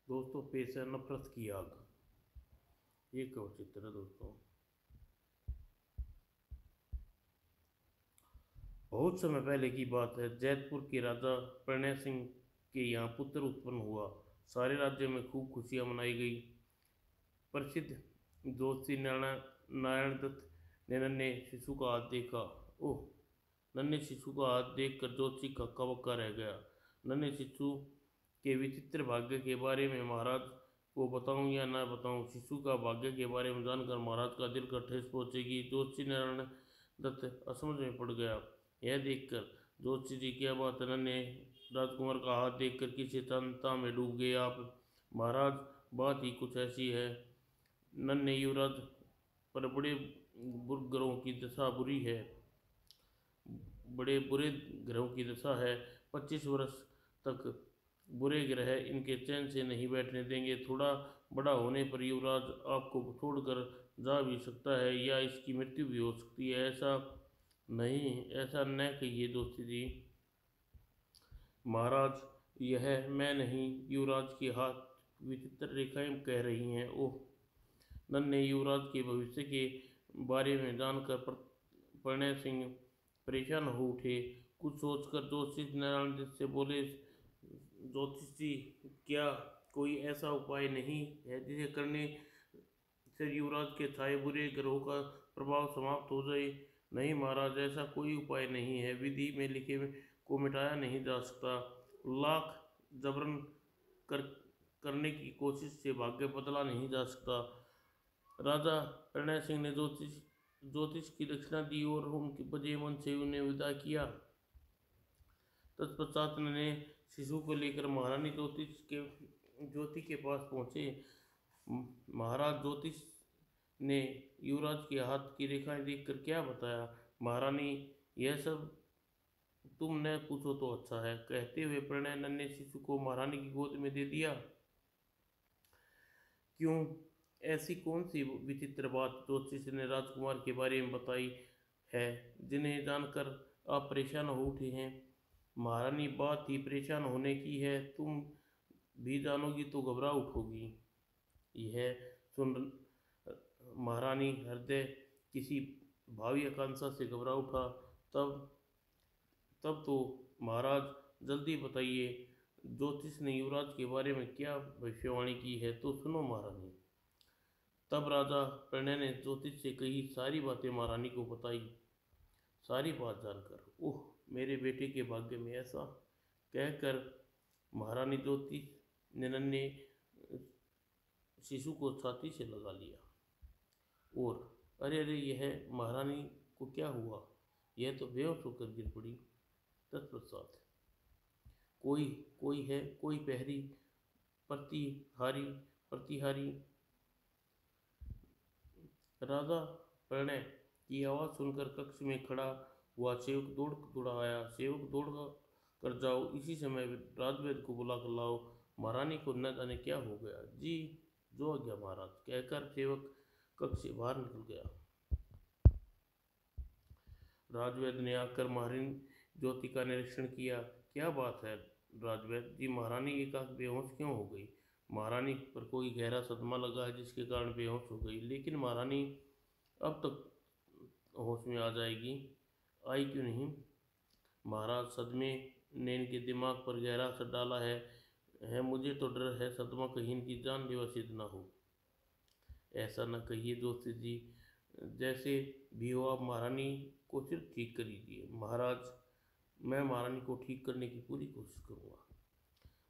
दोस्तों पेश है नफरत की आग। ये कवि चित्र है दोस्तों। बहुत समय पहले की बात है। जैतपुर के राजा प्रणय सिंह के यहाँ पुत्र उत्पन्न हुआ। सारे राज्य में खूब खुशियां मनाई गई। प्रसिद्ध ज्योतिषी नारायण दत्त ने नन्हे शिशु का हाथ देखा। ओह, नन्हे शिशु का हाथ देखकर ज्योतिषी हक्का बक्का रह गया। नन्हे शिशु के विचित्र भाग्य के बारे में महाराज को बताऊं या ना बताऊं? शिशु का भाग्य के बारे में जानकर महाराज का दिल का ठेस पहुंचेगी। ज्योतिषी नारायण दत्त असमझ में पड़ गया। यह देखकर ज्योतिषी जी, क्या बात है? नन्हे राजकुमार का हाथ देखकर किसी चिंता में डूब गए आप? महाराज, बात ही कुछ ऐसी है। नन्हे युवराज पर बड़े ग्रहों की दशा बुरी है। बड़े बुरे ग्रहों की दशा है। 25 वर्ष तक बुरे ग्रह इनके चैन से नहीं बैठने देंगे। थोड़ा बड़ा होने पर युवराज आपको छोड़कर जा भी सकता है या इसकी मृत्यु भी हो सकती है। ऐसा नहीं, ऐसा न कहिए दोस्ती जी। महाराज, यह मैं नहीं, युवराज के हाथ विचित्र रेखाएं कह रही हैं। ओह! नन्हे युवराज के भविष्य के बारे में जानकर प्रणय सिंह परेशान हो उठे। कुछ सोचकर ज्योतिषी नारायण दत्त से बोले, ज्योतिष जी, क्या कोई ऐसा उपाय नहीं है जिसे करने से युवराज के छाए बुरे ग्रहों का प्रभाव समाप्त हो जाए? नहीं महाराज, ऐसा कोई उपाय नहीं है। विधि में लिखे को मिटाया नहीं जा सकता। लाख जबरन कर करने की कोशिश से भाग्य बदला नहीं जा सकता। राजा प्रणय सिंह ने ज्योतिष की दक्षिणा दी और उनके बजे मन से उन्हें विदा किया। तत्पश्चात ने शिशु को लेकर महारानी ज्योति के पास पहुंचे। महाराज, ज्योतिष ने युवराज के हाथ की रेखाएं देखकर क्या बताया? महारानी, यह सब तुम न पूछो तो अच्छा है, कहते हुए प्रणय नन्हे शिशु को महारानी की गोद में दे दिया। क्यों? ऐसी कौन सी विचित्र बात ज्योतिष ने राजकुमार के बारे में बताई है जिन्हें जानकर आप परेशान हो उठे हैं? महारानी, बात ही परेशान होने की है। तुम भी जानोगी तो घबरा उठोगी। यह सुन महारानी हृदय किसी भावी आकांक्षा से घबरा उठा। तब तब तो महाराज, जल्दी बताइए, ज्योतिष ने युवराज के बारे में क्या भविष्यवाणी की है? तो सुनो महारानी। तब राजा प्रणय ने ज्योतिष से कही सारी बातें महारानी को बताई। सारी बात जानकर, ओह, मेरे बेटे के भाग्य में ऐसा कहकर महारानी ज्योतिष ने नन्हे शिशु को छाती से लगा लिया। और अरे अरे, यह महारानी को क्या हुआ? यह तो बेहोश होकर गिर पड़ी। तत्पश्चात कोई कोई है, कोई प्रहरी, प्रतिहारी प्रतिहारी। राजा प्रणय की आवाज़ सुनकर कक्ष में खड़ा हुआ सेवक दौड़ आया। सेवक दौड़ कर जाओ, इसी समय राजवैद्य को बुला कर लाओ। महारानी को न जाने क्या हो गया। जी, जो आ गया महाराज, कहकर सेवक कक्ष से बाहर निकल गया। राजवैद्य ने आकर महारानी ज्योति का निरीक्षण किया। क्या बात है राजवैद्य जी, महारानी एकाएक बेहोश क्यों हो गई? महारानी पर कोई गहरा सदमा लगा है जिसके कारण बेहोश हो गई। लेकिन महारानी अब तक होश में आ जाएगी, आई क्यों नहीं? महाराज, सदमे ने इनके दिमाग पर गहरा असर डाला है। मुझे तो डर है सदमा कहीं इनकी जानलेवा सिद्ध ना हो। ऐसा न कहिए दोस्त जी, जैसे भी हो आप महारानी को सिर्फ ठीक कर दीजिए। महाराज, मैं महारानी को ठीक करने की पूरी कोशिश करूँगा।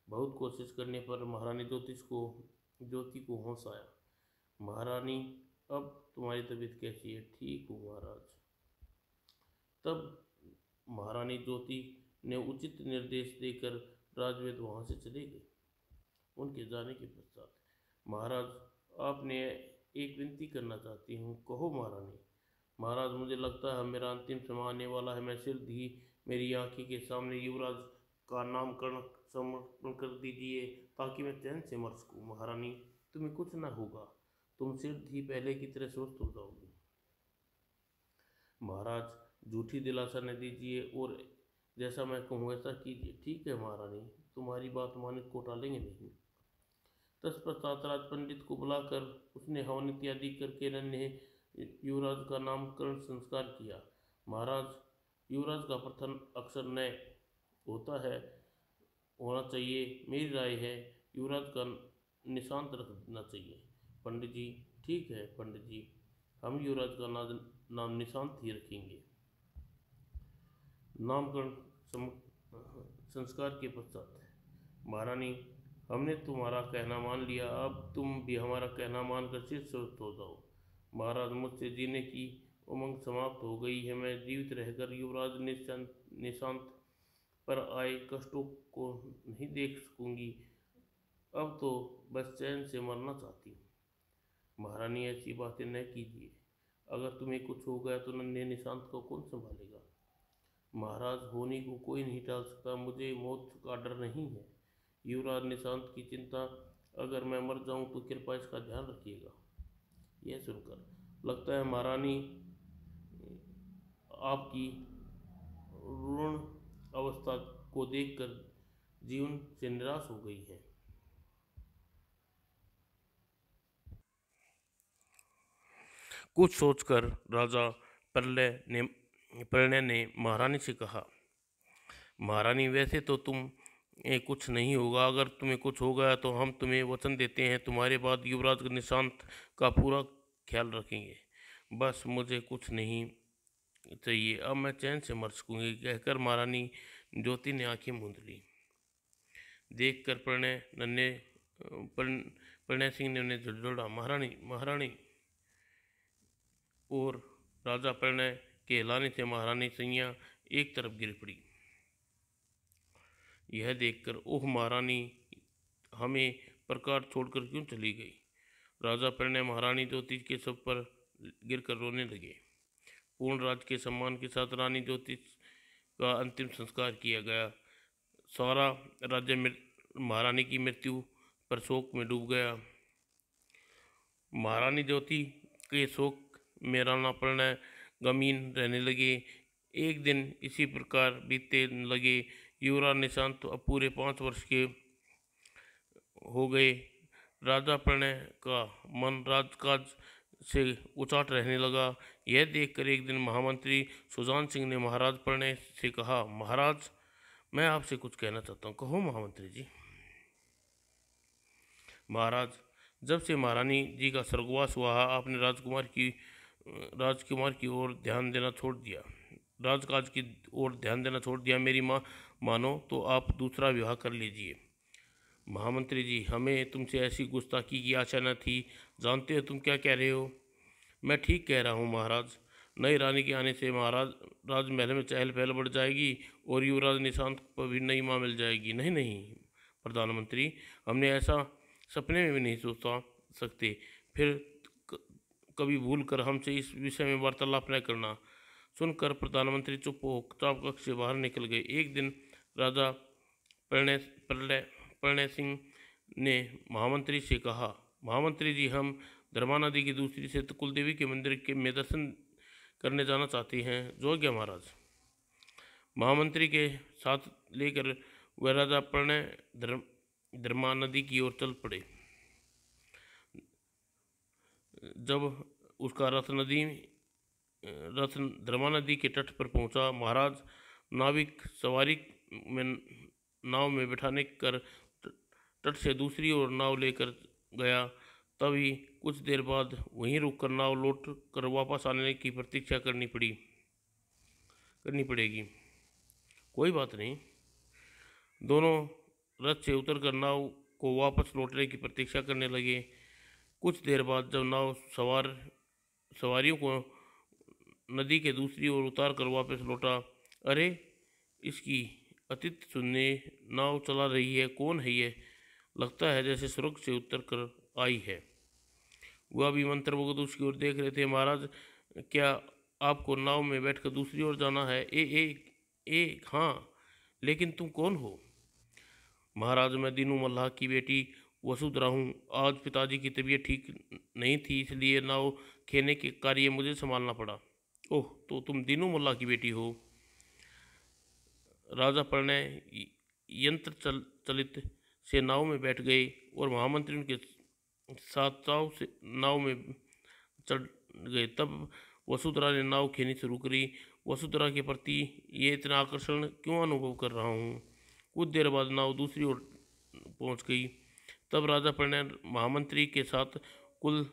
बहुत कोशिश करने पर महारानी ज्योति को होश आया। महारानी, अब तुम्हारी तबीयत कैसी है? ठीक हूँ महाराज। तब महारानी ज्योति ने उचित निर्देश देकर राजवैद्य वहाँ से चले गए। उनके जाने के पश्चात, महाराज, आपने एक विनती करना चाहती हूँ। कहो महारानी। महाराज, मुझे लगता है मेरा अंतिम समय आने वाला है। मैं शीघ्र ही मेरी आंखी के सामने युवराज का नामकरण समर्पण कर दीजिए ताकि मैं चैन से मर सकूँ। महारानी, तुम्हें कुछ न होगा, तुम शीघ्र ही पहले की तरह स्वस्थ हो जाओगी। महाराज, झूठी दिलासा न दीजिए और जैसा मैं कहूँ ऐसा कीजिए। ठीक है महारानी, तुम्हारी बात माने को टालेंगे नहीं। तत्पश्चात राज पंडित को बुलाकर उसने हवन इत्यादि करके नन्हे युवराज का नामकरण संस्कार किया। महाराज, युवराज का प्रथम अक्षर न होता है होना चाहिए। मेरी राय है युवराज का निशांत रखना चाहिए। पंडित जी, ठीक है पंडित जी, हम युवराज का नाम निशांत ही रखेंगे। नामकरण संस्कार के पश्चात, महारानी, हमने तुम्हारा कहना मान लिया, अब तुम भी हमारा कहना मानकर शीर्षस्थ हो जाओ। महाराज, मुझसे जीने की उमंग समाप्त हो गई है। मैं जीवित रहकर युवराज निशांत पर आए कष्टों को नहीं देख सकूंगी। अब तो बस चैन से मरना चाहती हूँ। महारानी, ऐसी बातें न कीजिए। अगर तुम्हें कुछ हो गया तो नन्हे निशांत को कौन संभालेगा? महाराज, होनी को कोई नहीं टाल सकता। मुझे मौत का डर नहीं है। युवराज निशांत की चिंता, अगर मैं मर जाऊं तो कृपया इसका ध्यान रखिएगा। यह सुनकर लगता है महारानी आपकी रुण अवस्था को देखकर जीवन से निराश हो गई है। कुछ सोचकर राजा प्रलय ने महारानी से कहा, महारानी, वैसे तो तुम कुछ नहीं होगा। अगर तुम्हें कुछ हो गया तो हम तुम्हें वचन देते हैं तुम्हारे बाद युवराज निशांत का पूरा ख्याल रखेंगे। बस मुझे कुछ नहीं चाहिए, अब मैं चैन से मर सकूंगी। कहकर महारानी ज्योति ने आंखें मूंद ली। देखकर प्रणय सिंह ने उन्हें झुरझुरा, महारानी, महारानी। और राजा प्रणय के हिलाने से महारानी सैया एक तरफ गिर पड़ी। यह देखकर, ओह महारानी, हमें प्रकार छोड़कर क्यों चली गई? राजा प्रणय महारानी ज्योति के सब पर गिरकर रोने लगे। पूर्ण राज के सम्मान के साथ रानी ज्योति का अंतिम संस्कार किया गया। सारा राज्य महारानी की मृत्यु पर शोक में डूब गया। महारानी ज्योति के शोक में राणा प्रणय गमीन रहने लगे। एक दिन इसी प्रकार बीतने लगे। युवराज निशांत अब पूरे 5 वर्ष के हो गए। राजा प्रणय का मन राजकाज से उचाट रहने लगा। यह देखकर एक दिन महामंत्री सुजान सिंह ने महाराज प्रणय से कहा, महाराज, मैं आपसे कुछ कहना चाहता हूँ। कहो महामंत्री जी। महाराज, जब से महारानी जी का स्वर्गवास हुआ आपने राजकुमार की ओर ध्यान देना छोड़ दिया, राजकाज की ओर ध्यान देना छोड़ दिया। मेरी मानो तो आप दूसरा विवाह कर लीजिए। महामंत्री जी, हमें तुमसे ऐसी गुस्ताखी की आशा न थी। जानते हो तुम क्या कह रहे हो? मैं ठीक कह रहा हूँ महाराज। नई रानी के आने से राजमहल में चहल पहल बढ़ जाएगी और युवराज निशांत पर भी नई माँ मिल जाएगी। नहीं नहीं प्रधानमंत्री, हमने ऐसा सपने में भी नहीं सोच सकते। फिर कभी भूल कर हमसे इस विषय में वार्तालाप न करना। सुनकर प्रधानमंत्री चुप हो चाप कक्ष से बाहर निकल गए। एक दिन राजा प्रणय सिंह ने महामंत्री से कहा, महामंत्री जी, हम धर्मा नदी की दूसरी से कुलदेवी के मंदिर में दर्शन करने जाना चाहते हैं। जो क्या महाराज? महामंत्री के साथ लेकर वह राजा प्रणय धर्मा नदी की ओर चल पड़े। जब उसका रथ धर्मा नदी के तट पर पहुंचा, महाराज नाविक सवारी में नाव में बिठाने कर तट से दूसरी ओर नाव लेकर गया। तभी कुछ देर बाद वहीं रुककर नाव लौट कर वापस आने की प्रतीक्षा करनी पड़ेगी। कोई बात नहीं। दोनों रथ से उतरकर नाव को वापस लौटने की प्रतीक्षा करने लगे। कुछ देर बाद जब नाव सवारियों को नदी के दूसरी ओर उतार कर वापस लौटा, अरे, इसकी अतिथि सुनने नाव चला रही है। कौन है ये? लगता है जैसे स्वर्ग से उतर कर आई है। वह भी मंत्रमुग्ध उसकी ओर देख रहे थे। महाराज, क्या आपको नाव में बैठकर दूसरी ओर जाना है? ए हाँ, लेकिन तुम कौन हो? महाराज, मैं दीनू मल्लाह की बेटी वसुधरा हूँ। आज पिताजी की तबीयत ठीक नहीं थी, इसलिए नाव खेने के कार्य मुझे संभालना पड़ा। ओह, तो तुम दीनू मल्लाह की बेटी हो? राजा प्रणय यंत्र चलित से नाव में बैठ गए और महामंत्री उनके साथ नाव में चढ़ गए। तब वसुंधरा ने नाव खेनी शुरू करी। वसुंधरा के प्रति ये इतना आकर्षण क्यों अनुभव कर रहा हूँ। कुछ देर बाद नाव दूसरी ओर पहुँच गई। तब राजा प्रणय महामंत्री के साथ कुल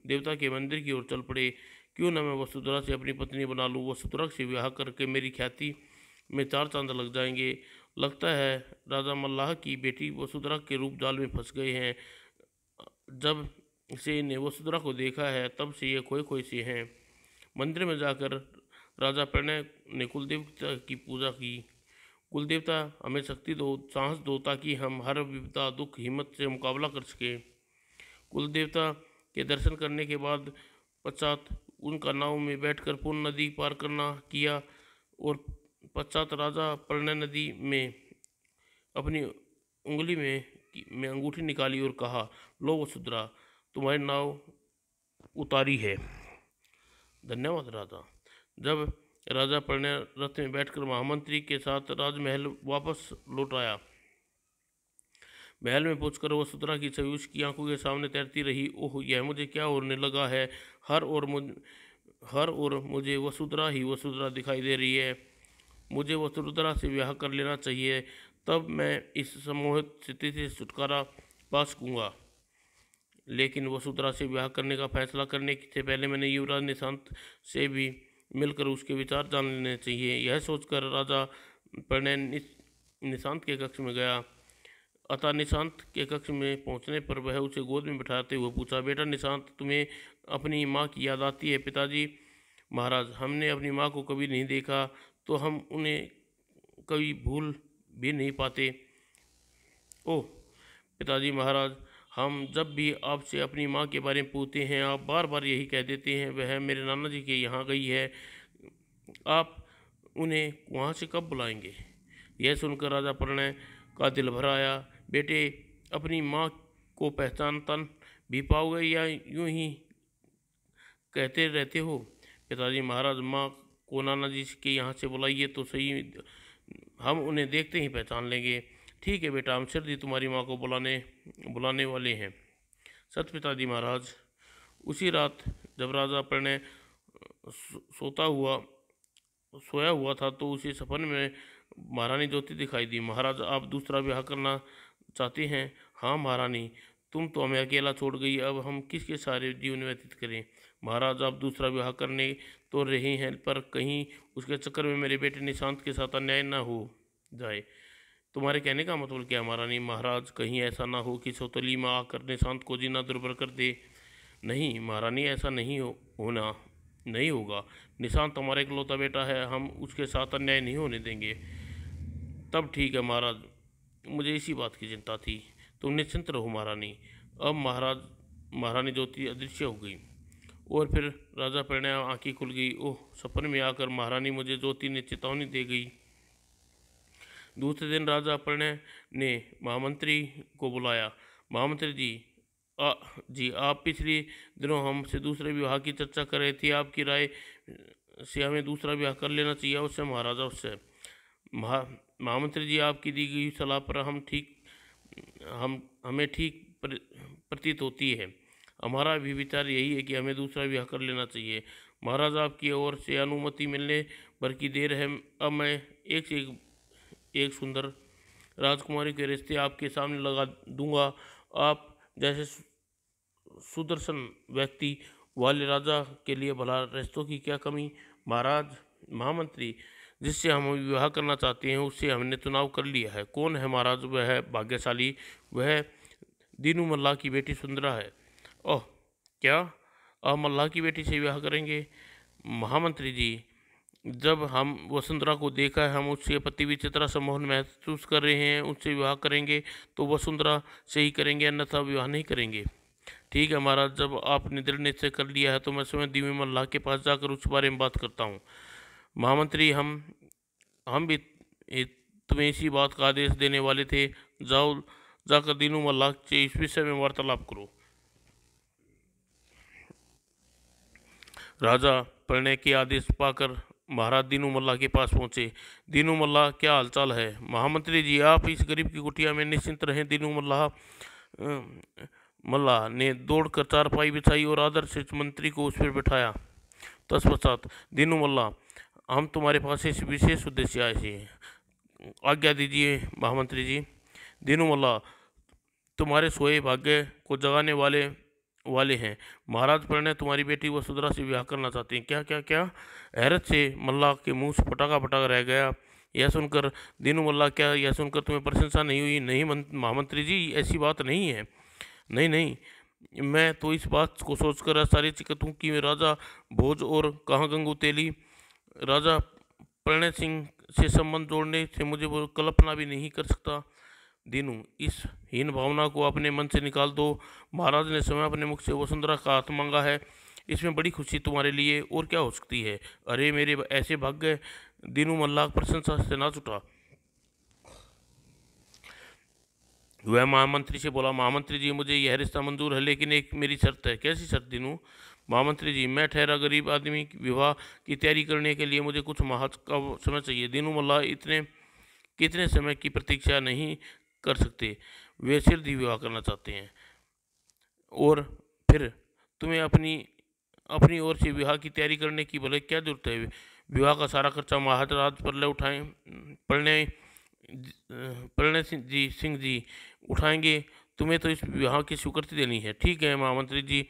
देवता के मंदिर की ओर चल पड़े। क्यों न मैं वसुंधरा से अपनी पत्नी बना लूँ। वसुंधरा से विवाह करके मेरी ख्याति में 4 चांद लग जाएंगे। लगता है राजा मल्लाह की बेटी वसुंधरा के रूप जाल में फंस गए हैं। जब से इन्हें वसुंधरा को देखा है तब से ये खोए खोए से हैं। मंदिर में जाकर राजा प्रणय ने कुलदेवता की पूजा की। कुलदेवता हमें शक्ति दो, साहस दो, ताकि हम हर विपदा दुख हिम्मत से मुकाबला कर सकें। कुलदेवता के दर्शन करने के बाद पश्चात उनका नाव में बैठकर पूर्ण नदी पार करना किया और पश्चात राजा प्रणय नदी में अपनी उंगली में अंगूठी निकाली और कहा, लो वसुंधरा, तुम्हारी नाव उतारी है। धन्यवाद राजा। जब राजा प्रणय रथ में बैठकर महामंत्री के साथ राजमहल वापस लौट आया, महल में पहुंचकर वसुंधरा की छवि उसकी आंखों के सामने तैरती रही। ओह, यह मुझे क्या होने लगा है। हर ओर मुझे वसुंधरा ही वसुंधरा दिखाई दे रही है। मुझे वसुंधरा से विवाह कर लेना चाहिए, तब मैं इस सम्मोहित स्थिति से छुटकारा पा सकूँगा। लेकिन वसुंधरा से विवाह करने का फैसला करने से पहले मैंने युवराज निशांत से भी मिलकर उसके विचार जान लेने चाहिए। यह सोचकर राजा प्रणय निशांत के कक्ष में गया। अतः निशांत के कक्ष में पहुंचने पर वह उसे गोद में बिठाते हुए पूछा, बेटा निशांत, तुम्हें अपनी माँ की याद आती है। पिताजी महाराज, हमने अपनी माँ को कभी नहीं देखा तो हम उन्हें कभी भूल भी नहीं पाते। ओह पिताजी महाराज, हम जब भी आपसे अपनी माँ के बारे में पूछते हैं आप बार बार यही कह देते हैं वह मेरे नाना जी के यहाँ गई है। आप उन्हें वहाँ से कब बुलाएंगे। यह सुनकर राजा प्रणय का दिल भर आया। बेटे, अपनी माँ को पहचानता भी पाओगे या यूं ही कहते रहते हो। पिताजी महाराज, माँ को नाना जी के यहाँ से बुलाइए तो सही, हम उन्हें देखते ही पहचान लेंगे। ठीक है बेटा, हम शीघ्र तुम्हारी माँ को बुलाने वाले हैं। सत पिताजी महाराज। उसी रात जब राजा प्रणय सोया हुआ था तो उसे सपन में महारानी ज्योति दिखाई दी। महाराज, आप दूसरा विवाह करना चाहते हैं। हाँ महारानी, तुम तो हमें अकेला छोड़ गई, अब हम किसके सारे जीवन व्यतीत करें। महाराज, आप दूसरा विवाह करने तो रहे हैं, पर कहीं उसके चक्कर में मेरे बेटे निशांत के साथ अन्याय न हो जाए। तुम्हारे कहने का मतलब क्या महारानी। महाराज, कहीं ऐसा ना हो कि सौतेली माँ आकर निशांत को जीना दुर्भर कर दे। नहीं महारानी, ऐसा नहीं होगा। निशांत हमारा इकलौता बेटा है, हम उसके साथ अन्याय नहीं होने देंगे। तब ठीक है महाराज, मुझे इसी बात की चिंता थी। तुम निश्चिंत रहो महारानी। अब महारानी ज्योति अदृश्य हो गई और फिर राजा प्रणय आंखें खुल गई। ओह, सपन में आकर महारानी मुझे ज्योति ने चेतावनी दे गई। दूसरे दिन राजा प्रणय ने महामंत्री को बुलाया। महामंत्री जी, आप पिछले दिनों हमसे दूसरे विवाह की चर्चा कर रहे थे। आपकी राय से हमें दूसरा विवाह कर लेना चाहिए। उससे महाराजा, उससे महामंत्री जी, आपकी दी गई सलाह पर हमें ठीक प्रतीत होती है। हमारा भी विचार यही है कि हमें दूसरा विवाह कर लेना चाहिए। महाराज, आपकी ओर से अनुमति मिलने भर की देर है। अब मैं एक से एक सुंदर राजकुमारी के रिश्ते आपके सामने लगा दूंगा। आप जैसे सुदर्शन व्यक्ति वाले राजा के लिए भला रिश्तों की क्या कमी। महाराज, महामंत्री जिससे हम विवाह करना चाहते हैं उससे हमने चुनाव कर लिया है। कौन है महाराज। वह है भाग्यशाली, वह दीनू मल्लाह की बेटी सुंदरा है। ओह, क्या आप मल्लाह की बेटी से विवाह करेंगे। महामंत्री जी, जब हम वसुंधरा को देखा है, हम उसके प्रति विचित्र सम्मोहन महसूस कर रहे हैं। उससे विवाह करेंगे तो वसुंधरा से ही करेंगे, अन्यथा विवाह नहीं करेंगे। ठीक है महाराज, जब आपने दृढ़ निश्चय कर लिया है तो मैं स्वयं दीनू मल्लाह के पास जाकर उस बारे में बात करता हूँ। महामंत्री, हम भी तुम्हें इसी बात का आदेश देने वाले थे। जाकर दीनू मल्लाह से इस विषय में वार्तालाप करो। राजा प्रणय के आदेश पाकर महाराज दीनू मल्ला के पास पहुंचे। दीनू मल्ला, क्या हालचाल है? महामंत्री जी, आप इस गरीब की कुटिया में निश्चिंत रहें। दीनू मल्ला ने दौड़कर चारपाई बिछाई और आदर से मंत्री को उस पर बिठाया। तत्पश्चात दीनू मल्ला, हम तुम्हारे पास इस विशेष उद्देश्य आए थे, आज्ञा दीजिए महामंत्री जी। दीनू मल्ला, तुम्हारे सोए भाग्य को जगाने वाले वाले हैं। महाराज प्रणय तुम्हारी बेटी वसुंधरा से विवाह करना चाहते हैं। क्या क्या क्या? हैरत से मल्ला के मुंह से पटाखा पटाखा रह गया। यह सुनकर दीनू मल्ला, क्या यह सुनकर तुम्हें प्रशंसा नहीं हुई? नहीं महामंत्री जी, ऐसी बात नहीं है। नहीं नहीं, मैं तो इस बात को सोचकर आश्चर्यचकित हूँ कि राजा भोज और कहाँ गंगू तेली राजा प्रणय सिंह से संबंध जोड़ने से मुझे वो कल्पना भी नहीं कर सकता। दीनू, इस हीन भावना को अपने मन से निकाल दो। महाराज ने स्वयं अपने मुख से वसुंधरा का हाथ मांगा है, इसमें बड़ी खुशी तुम्हारे लिए और क्या हो सकती है? अरे मेरे ऐसे भाग्य! दीनू मल्ला प्रशंसा से नाच उठा। वह महामंत्री से बोला, महामंत्री जी, मुझे यह रिश्ता मंजूर है, लेकिन एक मेरी शर्त है। कैसी शर्त दीनू? महामंत्री जी, मैं ठहरा गरीब आदमी, विवाह की तैयारी करने के लिए मुझे कुछ माह का समय चाहिए। दीनू मल्ला इतने कितने समय की प्रतीक्षा नहीं कर सकते। वे शीघ्र ही विवाह करना चाहते हैं और फिर तुम्हें अपनी अपनी ओर से विवाह की तैयारी करने की भले क्या जरूरत है? विवाह का सारा खर्चा महाराज पर ले उठाएं पढ़ने प्रणय सिंह जी उठाएंगे। तुम्हें तो इस विवाह की स्वीकृति देनी है। ठीक है महामंत्री जी,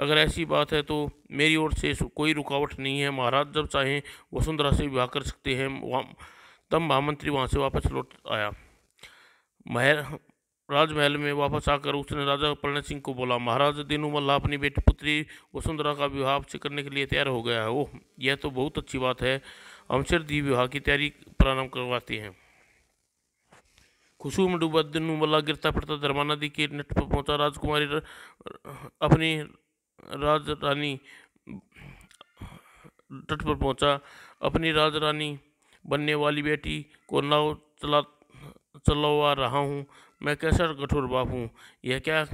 अगर ऐसी बात है तो मेरी ओर से कोई रुकावट नहीं है। महाराज जब चाहें वसुंधरा से विवाह कर सकते हैं। तब महामंत्री वहाँ से वापस लौट आया। राजमहल में वापस आकर उसने राजा प्रणय सिंह को बोला, महाराज दीनू मल्ला अपनी बेटी पुत्री वसुंधरा का विवाह आपसे करने के लिए तैयार हो गया है। ओह, यह तो बहुत अच्छी बात है। हम शीघ्र ही विवाह की तैयारी प्रारंभ करवाते हैं। खुशबू में डूबा दीनू मल्ला गिरता पड़ता धर्मा नदी के तट पर पहुंचा। राजकुमारी अपनी राजरानी तट पर पहुंचा। अपनी राजरानी बनने वाली बेटी को नाव चलवा रहा हूँ। मैं कैसा कठोर बाप हूँ। यह क्या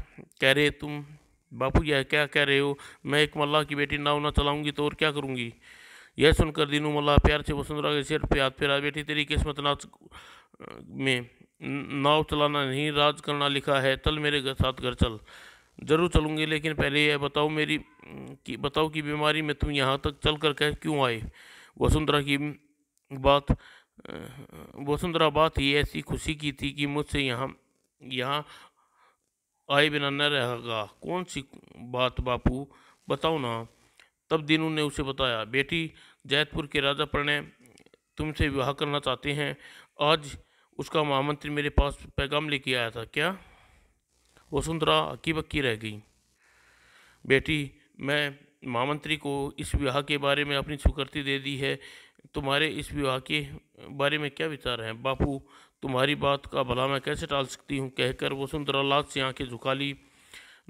कह रहे तुम बापू? यह क्या कह रहे हो? मैं एक मल्ला की बेटी नाव ना चलाऊंगी तो और क्या करूंगी? यह सुनकर दीनू मल्ला प्यार से वसुंधरा के सिर पे हाथ फेरा। बेटी, तेरी किस्मत में नाव चलाना नहीं, राज करना लिखा है। चल मेरे साथ घर चल। जरूर चलूंगी, लेकिन पहले यह बताओ कि बीमारी में तुम यहाँ तक चल कर क्यों आए? वसुंधरा की बात वसुंधरा बात ही ऐसी खुशी की थी कि मुझसे यहाँ आए बिना न रहेगा। कौन सी बात बापू, बताओ ना। तब दीनू ने उसे बताया, बेटी, जैतपुर के राजा प्रणय तुमसे विवाह करना चाहते हैं। आज उसका महामंत्री मेरे पास पैगाम लेके आया था। क्या? वसुंधरा हक्की बक्की रह गई। बेटी, मैं महामंत्री को इस विवाह के बारे में अपनी स्वीकृति दे दी है। तुम्हारे इस विवाह के बारे में क्या विचार हैं? बापू, तुम्हारी बात का भला मैं कैसे टाल सकती हूँ? कहकर वसुंधरा लाज से आंखें झुका ली।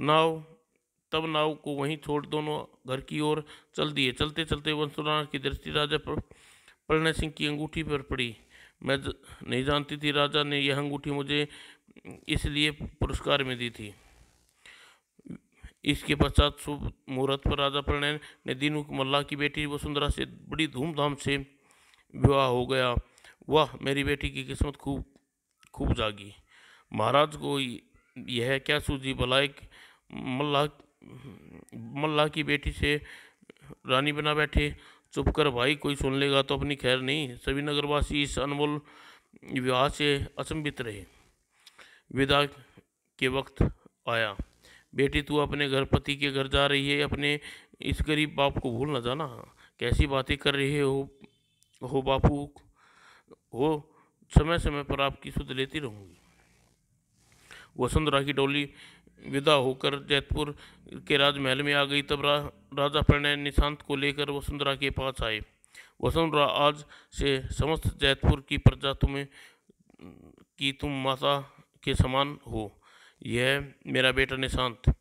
नाव को वहीं छोड़ दोनों घर की ओर चल दिए। चलते चलते वसुंधरा की दृष्टि राजा प्रणय सिंह की अंगूठी पर पड़ी। मैं नहीं जानती थी राजा ने यह अंगूठी मुझे इसलिए पुरस्कार में दी थी। इसके पश्चात शुभ मुहूर्त पर राजा प्रणय ने दीनू मल्ला की बेटी वसुंधरा से बड़ी धूमधाम से विवाह हो गया। वाह, मेरी बेटी की किस्मत खूब जागी। महाराज को यह क्या सूझी भला, एक मल्ला की बेटी से रानी बना बैठे। चुप कर भाई, कोई सुन लेगा तो अपनी खैर नहीं। सभी नगरवासी इस अनमोल विवाह से अचंभित रहे। विदा के वक्त आया। बेटी, तू अपने घर पति के घर जा रही है, अपने इस गरीब बाप को भूल न जाना। कैसी बातें कर रहे हो बापू? हो, समय समय पर आपकी सुध लेती रहूंगी। वसुंधरा की डोली विदा होकर जैतपुर के राजमहल में आ गई। तब राजा प्रणय निशांत को लेकर वसुंधरा के पास आए। वसुंधरा, आज से समस्त जैतपुर की प्रजा तुम माता के समान हो। यह मेरा बेटा निशांत,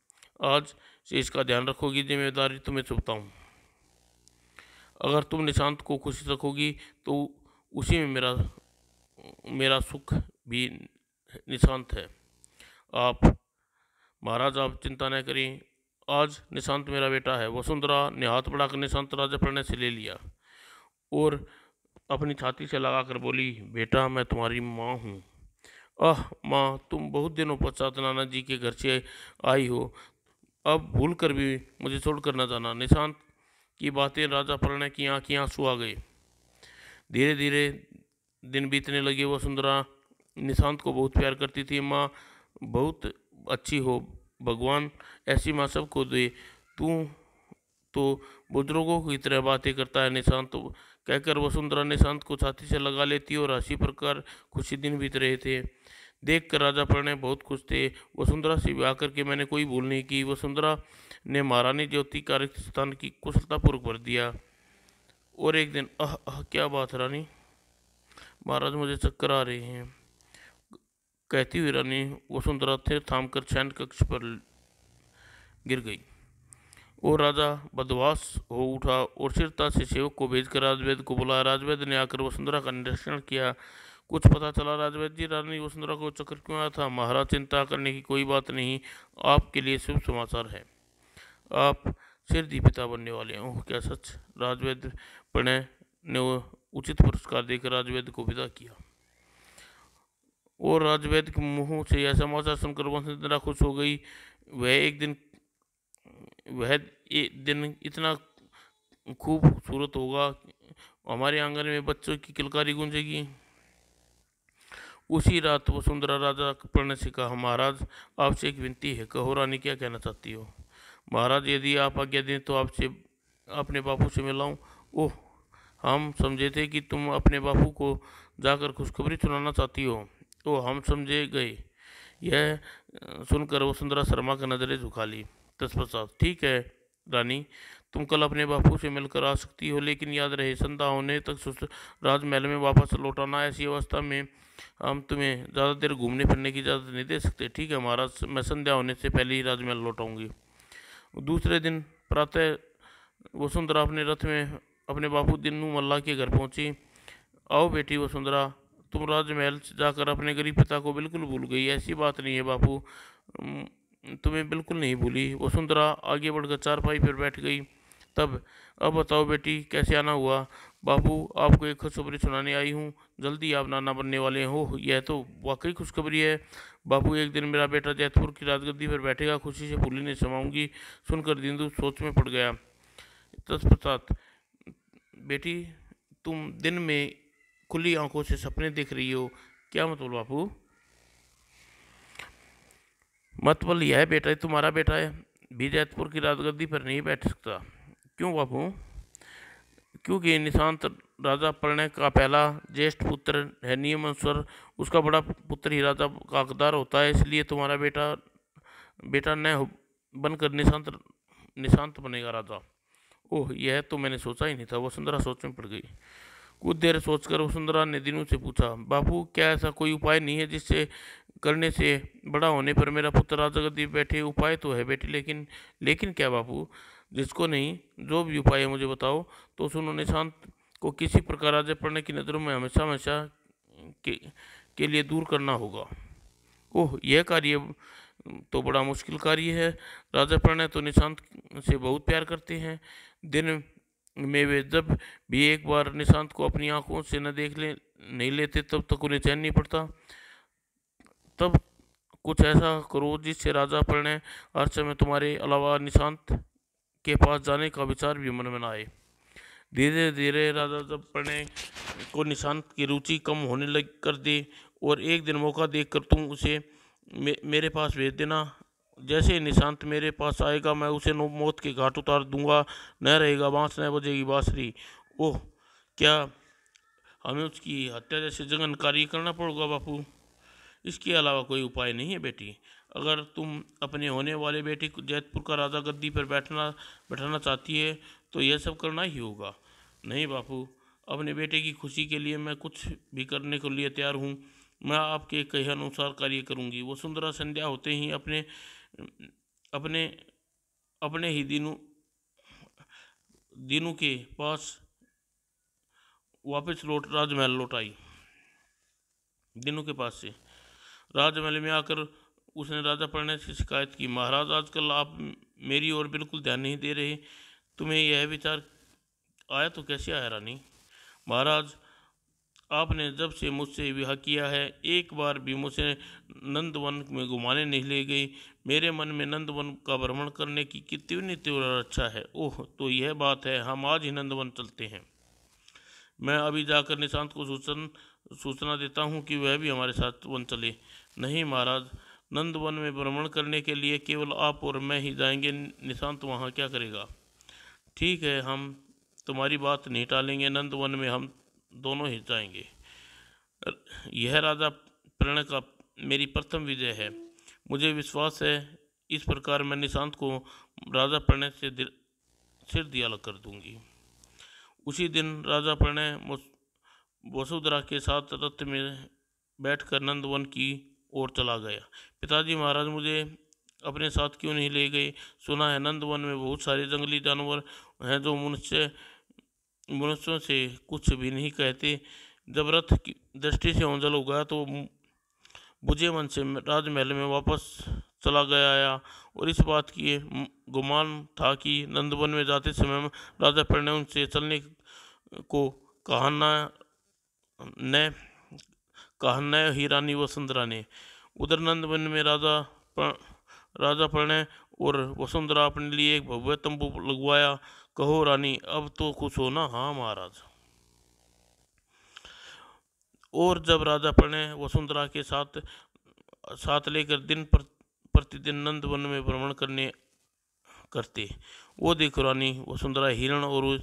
आज से इसका ध्यान रखोगी, जिम्मेदारी तुम्हें सौंपता हूँ। अगर तुम निशांत को खुशी रखोगी तो उसी में मेरा सुख भी निशांत है। महाराज, आप चिंता न करें, आज निशांत मेरा बेटा है। वसुंधरा ने हाथ बढ़ाकर निशांत राजा प्रणय से ले लिया और अपनी छाती से लगाकर बोली, बेटा मैं तुम्हारी माँ हूँ। आह माँ, तुम बहुत दिनों पश्चात नाना जी के घर से आई हो, अब भूल कर भी मुझे छोड़कर न जाना। निशांत की बातें राजा प्रणय की आंखें आंसू आ गए। धीरे धीरे दिन बीतने लगे। वसुंधरा निशांत को बहुत प्यार करती थी। माँ बहुत अच्छी हो, भगवान ऐसी माँ सबको दे। तू तो बुजुर्गों की तरह बातें करता है निशांत, तो कहकर वसुंधरा निशांत को छाती से लगा लेती और हंसी प्रकार खुशी दिन बीत रहे थे। देख कर राजा प्रणय बहुत खुश थे। वसुंधरा से ब्याह करके मैंने कोई भूल नहीं की। वसुंधरा ने महारानी ज्योति का रिक्त स्थान की कुशलतापूर्वक भर दिया। और एक दिन, क्या बात है रानी, महाराज मुझे चक्कर आ रहे हैं, कहती हुई रानी वसुंधरा थे थाम कर शयन कक्ष पर गिर गई। और राजा बदवास हो उठा और शीघ्रता से सेवक को भेजकर राजवैद्य को बुलाया। राजवैद्य ने आकर वसुंधरा का निरीक्षण किया। कुछ पता चला राजवैद्य जी, रानी वसुंधरा को चक्कर क्यों आया था? महाराज चिंता करने की कोई बात नहीं, आपके लिए शुभ समाचार है, आप सिरधी पिता बनने वाले हैं। ओह क्या सच? राजवैद्य प्रणय ने वो उचित पुरस्कार देकर राजवैद्य को विदा किया। और राजवैद्य के मुंह से यह समाचार सुनकर वसुंधरा खुश हो गई। वह एक दिन इतना खूबसूरत होगा, हमारे आंगन में बच्चों की किलकारी गूंजेगी। उसी रात वसुंधरा राजा प्रणय से कहा, महाराज आपसे एक विनती है। कहो रानी, क्या कहना चाहती हो? महाराज यदि आप आज्ञा दें तो आपसे अपने बापू से मिलाऊं। ओह, हम समझे थे कि तुम अपने बापू को जाकर खुशखबरी सुनाना चाहती हो। ओह, हम समझे गए। यह सुनकर वसुंधरा शर्मा कर नजरें झुका ली। तत्पश्चात, ठीक है रानी, तुम कल अपने बापू से मिलकर आ सकती हो, लेकिन याद रहे संध्या होने तक राजमहल में वापस लौटाना। ऐसी अवस्था में हम तुम्हें ज़्यादा देर घूमने फिरने की इजाज़त नहीं दे सकते। ठीक है महाराज, मैं संध्या होने से पहले ही राजमहल लौटाऊंगी। दूसरे दिन प्रातः वसुंधरा अपने रथ में अपने बापू दीनू मल्ला के घर पहुंची। आओ बेटी वसुंधरा, तुम राजमहल जाकर अपने गरीब पिता को बिल्कुल भूल गई। ऐसी बात नहीं है बापू, तुम्हें बिल्कुल नहीं भूली। वसुंधरा आगे बढ़कर चारपाई पर बैठ गई। तब, अब बताओ बेटी, कैसे आना हुआ? बापू, आपको एक खुशखबरी सुनाने आई हूँ, जल्दी आप नाना बनने वाले हो। यह तो वाकई खुशखबरी है बापू, एक दिन मेरा बेटा जैतपुर की राजगद्दी पर बैठेगा, खुशी से फूली नहीं समाऊंगी। सुनकर दीनू सोच में पड़ गया। तत्पश्चात, बेटी तुम दिन में खुली आंखों से सपने देख रही हो, क्या मतलब बापू? मतलब यह है बेटा, तुम्हारा बेटा है भी जैतपुर की राजगद्दी पर नहीं बैठ सकता। क्यों बापू? क्योंकि निशांत राजा प्रणय का पहला ज्येष्ठ पुत्र है, नियम अनुसार उसका बड़ा पुत्र ही राजा का हकदार होता है, इसलिए तुम्हारा बेटा बेटा न बनकर निशांत निशांत बनेगा राजा। ओह, यह तो मैंने सोचा ही नहीं था। वसुंधरा सोच में पड़ गई। कुछ देर सोचकर वसुंधरा ने दीनू से पूछा, बापू क्या ऐसा कोई उपाय नहीं है जिससे करने से बड़ा होने पर मेरा पुत्र राजा गद्दी बैठे? उपाय तो है बेटी, लेकिन लेकिन क्या बापू? जिसको नहीं, जो भी उपाय है मुझे बताओ। तो सुनो, निशांत को किसी प्रकार राजा प्रणय की नज़रों में हमेशा हमेशा के, के लिए दूर करना होगा। ओह, यह कार्य तो बड़ा मुश्किल कार्य है। राजा प्रणय तो निशांत से बहुत प्यार करते हैं। दिन में वे जब भी एक बार निशांत को अपनी आंखों से न देख ले नहीं लेते, तब तक उन्हें चैन नहीं पड़ता। तब कुछ ऐसा करो जिससे राजा प्रणय हर समय तुम्हारे अलावा निशांत के पास जाने का विचार भी मन में न आए। धीरे धीरे राजा जब प्रणय को निशांत की रुचि कम होने लग कर दे, और एक दिन मौका देखकर तुम उसे मेरे पास भेज देना। जैसे ही निशांत मेरे पास आएगा, मैं उसे मौत के घाट उतार दूंगा। न रहेगा बांस, न बजेगी बांसुरी। ओह, क्या हमें उसकी हत्या जैसे जघन्य कार्य करना पड़ेगा बापू? इसके अलावा कोई उपाय नहीं है बेटी। अगर तुम अपने होने वाले बेटे को जैतपुर का राजा गद्दी पर बैठाना चाहती है तो यह सब करना ही होगा। नहीं बापू, अपने बेटे की खुशी के लिए मैं कुछ भी करने के लिए तैयार हूँ। मैं आपके कहे अनुसार कार्य करूँगी। वसुंधरा संध्या होते ही अपने अपने अपने ही दीनू के पास वापस राजमहल लौट आई। दीनू के पास से राजमहल में आकर उसने राजा प्रणय से शिकायत की, महाराज आजकल आप मेरी ओर बिल्कुल ध्यान नहीं दे रहे। तुम्हें यह विचार आया तो कैसे आया रानी? महाराज, आपने जब से मुझसे विवाह किया है एक बार भी मुझे नंदवन में घुमाने नहीं ले गई। मेरे मन में नंदवन का भ्रमण करने की कितनी तीव्र इच्छा है। ओह, तो यह बात है, हम आज ही नंदवन चलते हैं। मैं अभी जाकर निशांत को सूचना देता हूँ कि वह भी हमारे साथ वन चले। नहीं महाराज, नंदवन में भ्रमण करने के लिए केवल आप और मैं ही जाएंगे। निशांत वहाँ क्या करेगा? ठीक है, हम तुम्हारी बात नहीं टालेंगे, नंदवन में हम दोनों ही जाएंगे। यह राजा प्रणय का मेरी प्रथम विजय है। मुझे विश्वास है इस प्रकार मैं निशांत को राजा प्रणय से सिर दिया कर दूंगी। उसी दिन राजा प्रणय वसुंधरा के साथ रथ में बैठकर नंदवन की ओर चला गया। पिताजी महाराज, मुझे अपने साथ क्यों नहीं ले गए? सुना है नंदवन में बहुत सारे जंगली जानवर हैं जो मनुष्यों से कुछ भी नहीं कहते। जब रथ की दृष्टि से ओंझल हो गया तो बुझे मन से राजमहल में वापस चला गया आया, और इस बात की गुमान था कि नंदवन में जाते समय राजा प्रणय उनसे चलने को कहना ही रानी वसुंधरा ने। उधर नंदवन में राजा प्रणय और वसुंधरा अपने लिए एक भव्य तंबू लगवाया। कहो रानी, अब तो खुश हो ना? हाँ महाराज। और जब राजा प्रणय वसुंधरा के साथ लेकर प्रतिदिन नंदवन में भ्रमण करते। वो देखो रानी वसुंधरा, हिरण और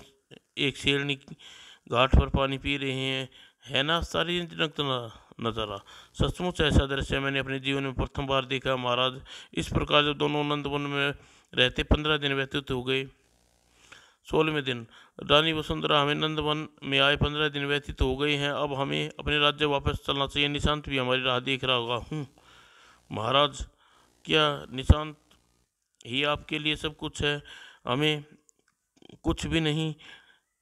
एक शेरनी घाट पर पानी पी रहे हैं। है ना सारी नजारा? सचमुच ऐसा दृश्य मैंने अपने जीवन में प्रथम बार देखा महाराज। इस प्रकार जब दोनों नंदवन में रहते 15 दिन व्यतीत हो गए। 16वें दिन, रानी वसुंधरा, हमें नंदवन में आए 15 दिन व्यतीत हो गए हैं। अब हमें अपने राज्य वापस चलना चाहिए। निशांत भी हमारी राह देख रहा होगा। महाराज, क्या निशांत ही आपके लिए सब कुछ है? हमें कुछ भी नहीं।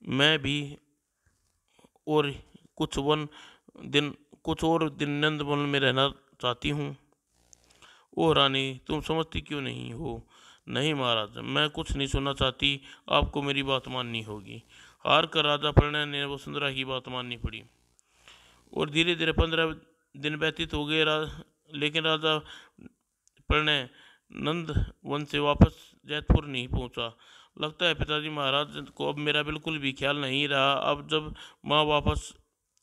मैं भी और कुछ और दिन नंदवन में रहना चाहती हूँ। ओह रानी, तुम समझती क्यों नहीं हो? नहीं महाराज, मैं कुछ नहीं सुनना चाहती, आपको मेरी बात माननी होगी। हार कर राजा प्रणय ने वसुंधरा की बात माननी पड़ी, और धीरे धीरे 15 दिन व्यतीत हो गए। लेकिन राजा प्रणय नंदवन से वापस जैतपुर नहीं पहुंचा। लगता है पिताजी महाराज को अब मेरा बिल्कुल भी ख्याल नहीं रहा। अब जब माँ वापस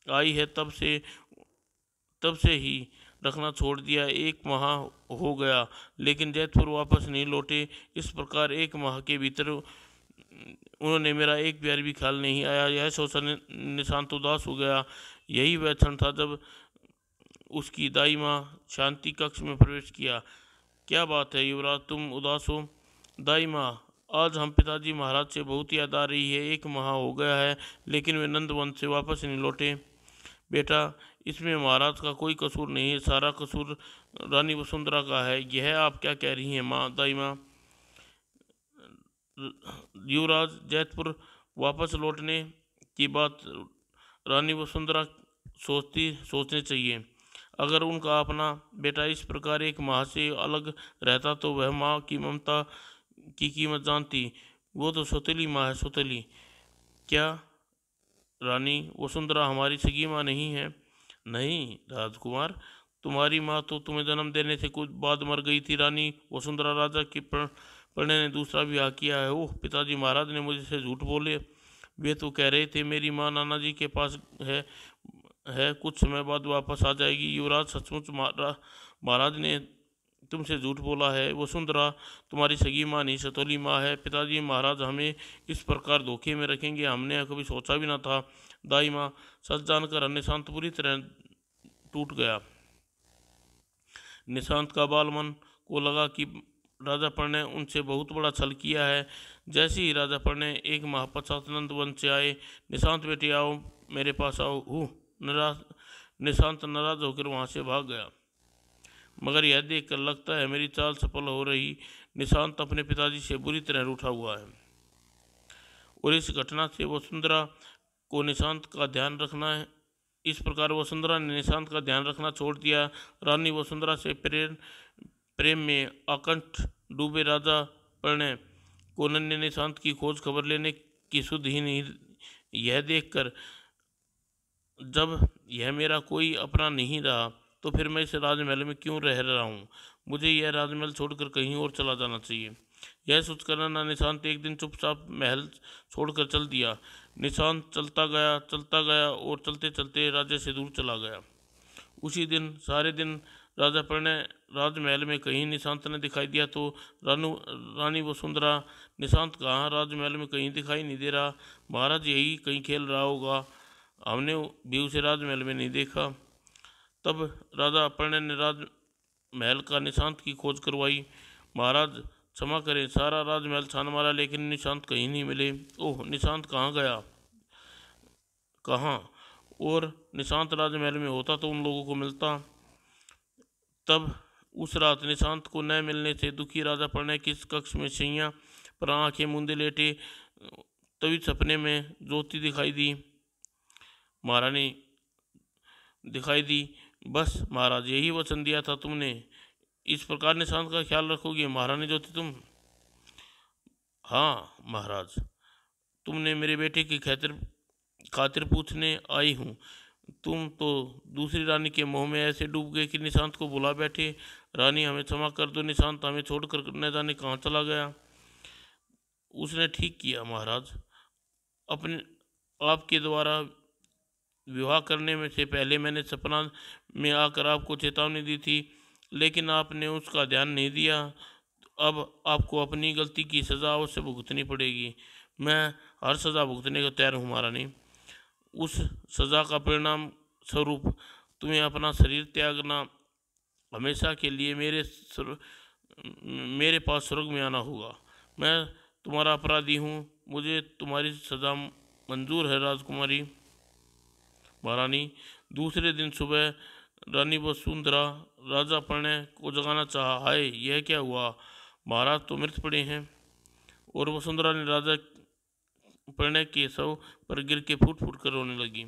आई है तब से ही रखना छोड़ दिया। 1 माह हो गया, लेकिन जैतपुर वापस नहीं लौटे। इस प्रकार 1 माह के भीतर उन्होंने मेरा एक प्यार भी ख्याल नहीं आया। यह सोचकर निशांत उदास हो गया। यही वह क्षण था जब उसकी दाई माँ शांति कक्ष में प्रवेश किया। क्या बात है युवराज, तुम उदास हो? दाई माँ, आज हम पिताजी महाराज से बहुत याद आ रही है। 1 माह हो गया है, लेकिन वे नंदवन से वापस नहीं लौटे। बेटा, इसमें महाराज का कोई कसूर नहीं है, सारा कसूर रानी वसुंधरा का है। यह आप क्या कह रही हैं माँ? दाई माँ, युवराज जैतपुर वापस लौटने की बात रानी वसुंधरा सोचने चाहिए। अगर उनका अपना बेटा इस प्रकार 1 माह से अलग रहता तो वह माँ की ममता की कीमत जानती। वो तो सौतेली माँ है, सौतेली। क्या रानी वसुंधरा हमारी सगी माँ नहीं है? नहीं राजकुमार, तुम्हारी माँ तो तुम्हें जन्म देने से कुछ बाद मर गई थी। रानी वसुंधरा राजा के प्रणय ने दूसरा विवाह किया है। ओह पिताजी महाराज ने मुझे से झूठ बोले। वे तो कह रहे थे मेरी माँ नाना जी के पास है कुछ समय बाद वापस आ जाएगी। युवराज, सचमुच महाराज ने तुमसे झूठ बोला है। वसुंधरा तुम्हारी सगी माँ नहीं, सतोली माँ है। पिताजी महाराज हमें इस प्रकार धोखे में रखेंगे, हमने कभी सोचा भी ना था। दाई माँ, सच जानकर निशांत पूरी तरह टूट गया। निशांत का बाल मन को लगा कि राजा प्रणय उनसे बहुत बड़ा छल किया है। जैसे ही राजा प्रणय 1 माह पश्चात नंदवन से आए, निशांत बेटे आओ, मेरे पास आओ। निशांत नाराज होकर वहां से भाग गया। मगर यह देखकर लगता है मेरी चाल सफल हो रही। निशांत अपने पिताजी से बुरी तरह रूठा हुआ है, और इस घटना से वसुंधरा को निशांत का ध्यान रखना है। इस प्रकार वसुंधरा ने निशांत का ध्यान रखना छोड़ दिया। रानी वसुंधरा से प्रेम में आकंठ डूबे राजा प्रणय को नन्हे निशांत की खोज खबर लेने की सुध ही नहीं। यह देखकर जब यह मेरा कोई अपना नहीं रहा तो फिर मैं इस राजमहल में क्यों रह रहा हूँ। मुझे यह राजमहल छोड़कर कहीं और चला जाना चाहिए। यह सोचकर ना निशांत एक दिन चुपचाप महल छोड़कर चल दिया। निशांत चलता गया और चलते चलते राज्य से दूर चला गया। उसी दिन सारे दिन राजा प्रणय राजमहल में कहीं निशांत ने दिखाई दिया तो रानी वसुंधरा, निशांत कहाँ, राजमहल में कहीं दिखाई नहीं दे रहा, महाराज यही कहीं खेल रहा होगा, हमने भी उसे राजमहल में नहीं देखा। तब राजा प्रणय ने राजमहल का निशांत की खोज करवाई। महाराज क्षमा करें, सारा राजमहल छान मारा लेकिन निशांत कहीं नहीं मिले। ओह, निशांत कहाँ गया, कहाँ? और निशांत राजमहल में होता तो उन लोगों को मिलता। तब उस रात निशांत को न मिलने से दुखी राजा प्रणय किस कक्ष में शैया पर आंखें मूंदे लेटे। तभी सपने में ज्योति दिखाई दी, महारानी दिखाई दी। बस महाराज, यही वचन दिया था तुमने, इस प्रकार निशांत का ख्याल रखोगे महारानी ज्योति तुम? हाँ महाराज, तुमने मेरे बेटे की खातिर पूछने आई हूँ। तुम तो दूसरी रानी के मोह में ऐसे डूब गए कि निशांत को बुला बैठे। रानी हमें क्षमा कर दो, निशांत हमें छोड़कर न जाने कहाँ चला गया। उसने ठीक किया महाराज, अपने आपके द्वारा विवाह करने में से पहले मैंने सपना में आकर आपको चेतावनी दी थी, लेकिन आपने उसका ध्यान नहीं दिया। अब आपको अपनी गलती की सज़ा अवश्य भुगतनी पड़ेगी। मैं हर सज़ा भुगतने को तैयार हूँ महारानी। उस सज़ा का परिणाम स्वरूप तुम्हें अपना शरीर त्यागना, हमेशा के लिए मेरे पास स्वर्ग में आना होगा। मैं तुम्हारा अपराधी हूँ, मुझे तुम्हारी सज़ा मंजूर है राजकुमारी। महारानी दूसरे दिन सुबह रानी वसुंधरा राजा प्रणय को जगाना चाहा। हाय, यह क्या हुआ, महाराज तो मृत पड़े हैं। और वसुंधरा ने राजा प्रणय के शव पर गिर के फूट फूट कर रोने लगी।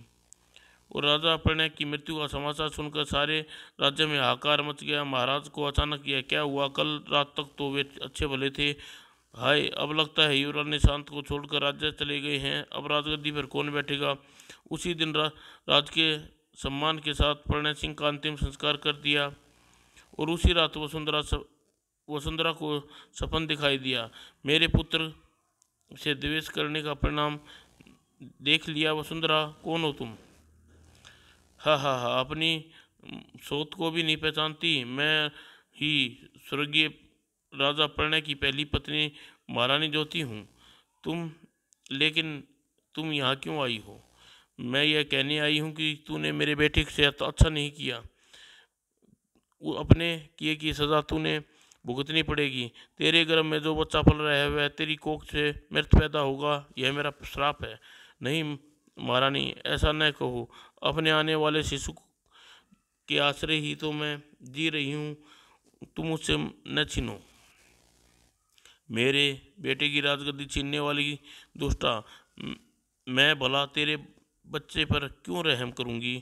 और राजा प्रणय की मृत्यु का समाचार सुनकर सारे राज्य में हाहाकार मच गया। महाराज को अचानक यह क्या हुआ, कल रात तक तो वे अच्छे भले थे। हाय, अब लगता है युवराज निशांत को छोड़कर राज्य चले गए हैं। अब राजगद्दी पर कौन बैठेगा। उसी दिन राज के सम्मान के साथ प्रणय सिंह का अंतिम संस्कार कर दिया। और उसी रात वसुंधरा को सपन दिखाई दिया। मेरे पुत्र से द्वेष करने का परिणाम देख लिया वसुंधरा, कौन हो तुम? हा हा हा, अपनी सोच को भी नहीं पहचानती। मैं ही स्वर्गीय राजा प्रणय की पहली पत्नी महारानी ज्योति हूँ। लेकिन तुम यहाँ क्यों आई हो? मैं यह कहने आई हूँ कि तूने मेरे बेटे से अच्छा नहीं किया। वो अपने किए की सज़ा तूने भुगतनी पड़ेगी। तेरे गर्भ में जो बच्चा पल रहा है वह तेरी कोख से मृत पैदा होगा, यह मेरा श्राप है। नहीं महारानी, ऐसा न कहो। अपने आने वाले शिशु के आश्रय ही तो मैं जी रही हूँ, तुम मुझसे न छीनो। मेरे बेटे की राजगद्दी छीनने वाली दुष्टा, मैं भला तेरे बच्चे पर क्यों रहम करूँगी?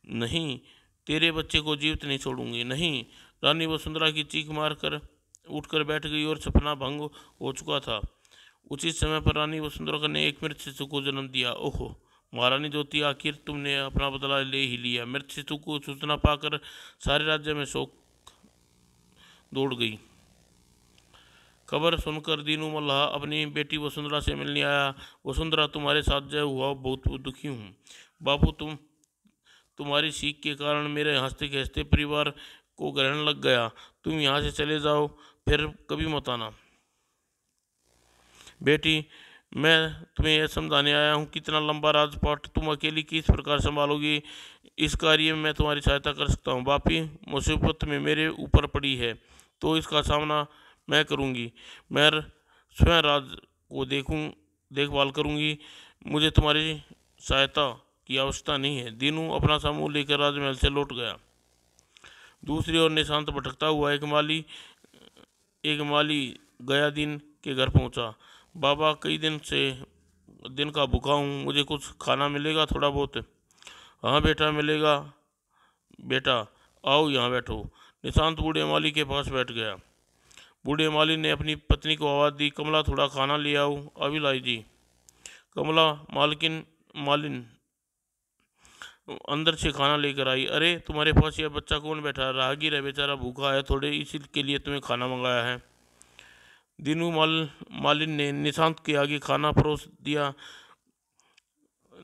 नहीं, तेरे बच्चे को जीवित नहीं छोड़ूंगी, नहीं। रानी वसुंधरा की चीख मारकर उठकर बैठ गई और सपना भंग हो चुका था। उचित समय पर रानी वसुंधरा ने एक मृत शिशु को जन्म दिया। ओहो महारानी ज्योति, आखिर तुमने अपना बदला ले ही लिया। मृत शिशु को सूचना पाकर सारे राज्य में शोक दौड़ गई। खबर सुनकर दीनू मल्लाह अपनी बेटी वसुंधरा से मिलने आया। वसुंधरा, तुम्हारे साथ जो हुआ बहुत दुखी हूँ। बापू, तुम्हारी सीख के कारण मेरे हंसते खेसते परिवार को ग्रहण लग गया। तुम यहाँ से चले जाओ, फिर कभी मत आना। बेटी, मैं तुम्हें यह समझाने आया हूँ, कितना लंबा राजपाट तुम अकेली किस प्रकार संभालोगी। इस कार्य में मैं तुम्हारी सहायता कर सकता हूँ। बापी, मुसीबत में मेरे ऊपर पड़ी है तो इसका सामना मैं करूँगी। मैं स्वयं राज को देखभाल करूँगी। मुझे तुम्हारी सहायता की आवश्यकता नहीं है। दीनू अपना समूह लेकर राजमहल से लौट गया। दूसरी ओर निशांत भटकता हुआ एक माली गया दिन के घर पहुंचा। बाबा, कई दिन का भूखा हूँ, मुझे कुछ खाना मिलेगा थोड़ा बहुत? हाँ बेटा मिलेगा। बेटा आओ यहाँ बैठो। निशांत बूढ़े माली के पास बैठ गया। बूढ़े माली ने अपनी पत्नी को आवाज़ दी, कमला थोड़ा खाना ले आओ। अभी लाई जी। कमला मालिन अंदर से खाना लेकर आई। अरे तुम्हारे पास यह बच्चा कौन बैठा है? राहगीर है बेचारा, भूखा है थोड़े, इसी के लिए तुम्हें खाना मंगाया है। दीनू मालिन ने निशांत के आगे खाना परोस दिया।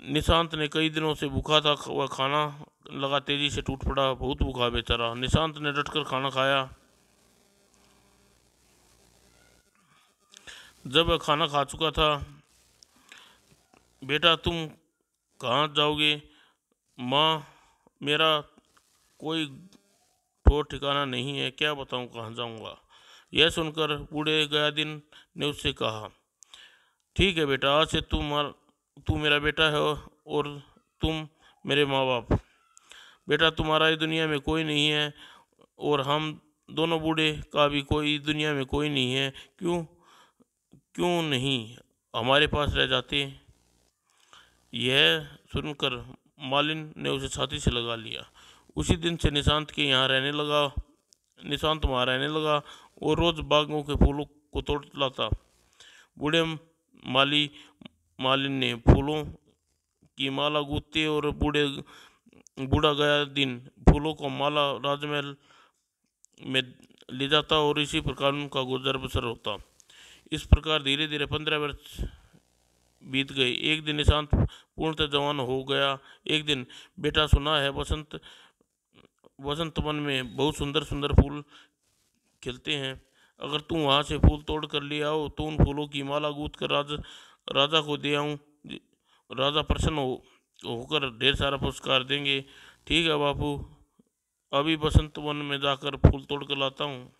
निशांत ने कई दिनों से भूखा था, वह खाना लगा तेजी से टूट पड़ा। बहुत भूखा बेचारा। निशांत ने डटकर खाना खाया। जब वह खाना खा चुका था, बेटा तुम कहाँ जाओगे? माँ, मेरा कोई ठौर ठिकाना नहीं है, क्या बताऊँ कहाँ जाऊँगा। यह सुनकर बूढ़े गयादीन ने उससे कहा, ठीक है बेटा, आज से तू मेरा बेटा है और तुम मेरे माँ बाप। बेटा तुम्हारा इस दुनिया में कोई नहीं है और हम दोनों बूढ़े का भी कोई दुनिया में कोई नहीं है। क्यों क्यों नहीं हमारे पास रह जाते? यह सुनकर मालिन ने उसे छाती से लगा लिया। उसी दिन से निशांत वहाँ रहने लगा और रोज बागों के फूलों को तोड़ लाता। बूढ़े माली मालिन ने फूलों की माला गूंथते और बूढ़ा गया दिन फूलों को माला राजमहल में ले जाता और इसी प्रकार उनका गुजर बसर होता। इस प्रकार धीरे धीरे 15 वर्ष बीत गए। एक दिन निशांत पूर्णतः जवान हो गया। एक दिन, बेटा सुना है वसंत वन में बहुत सुंदर सुंदर फूल खिलते हैं। अगर तुम वहाँ से फूल तोड़ कर ले आओ तो उन फूलों की माला गूंथ कर राजा को दे आऊँ। राजा प्रसन्न होकर ढेर सारा पुरस्कार देंगे। ठीक है बापू, अभी बसंत वन में जाकर फूल तोड़ कर लाता हूँ।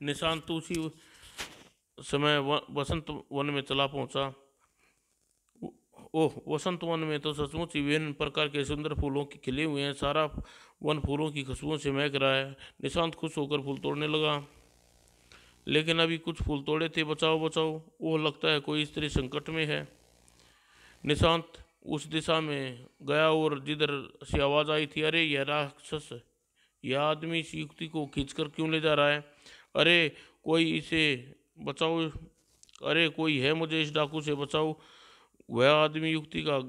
निशांत उसी समय बसंत वन में चला पहुंचा। ओह, वसंत वन में तो सचमुच ही विभिन्न प्रकार के सुंदर फूलों के खिले हुए हैं। सारा वन फूलों की खुशबुओं से महक रहा है। निशांत खुश होकर फूल तोड़ने लगा, लेकिन अभी कुछ फूल तोड़े थे। बचाओ बचाओ, वो लगता है कोई स्त्री संकट में है। निशांत उस दिशा में गया और जिधर से आवाज़ आई थी, अरे यह राक्षस, यह आदमी इस युवती को खींचकर क्यों ले जा रहा है? अरे कोई इसे बचाओ, अरे कोई है, मुझे इस डाकू से बचाओ। वह आदमी युवती का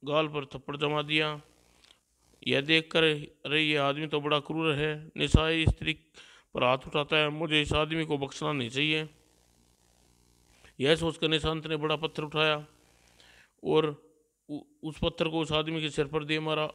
गाल पर थप्पड़ जमा दिया। यह देखकर, अरे यह आदमी तो बड़ा क्रूर है, निशाई स्त्री पर हाथ उठाता है, मुझे इस आदमी को बख्शना नहीं चाहिए। यह सोचकर निशांत ने बड़ा पत्थर उठाया और उस पत्थर को उस आदमी के सिर पर दे मारा।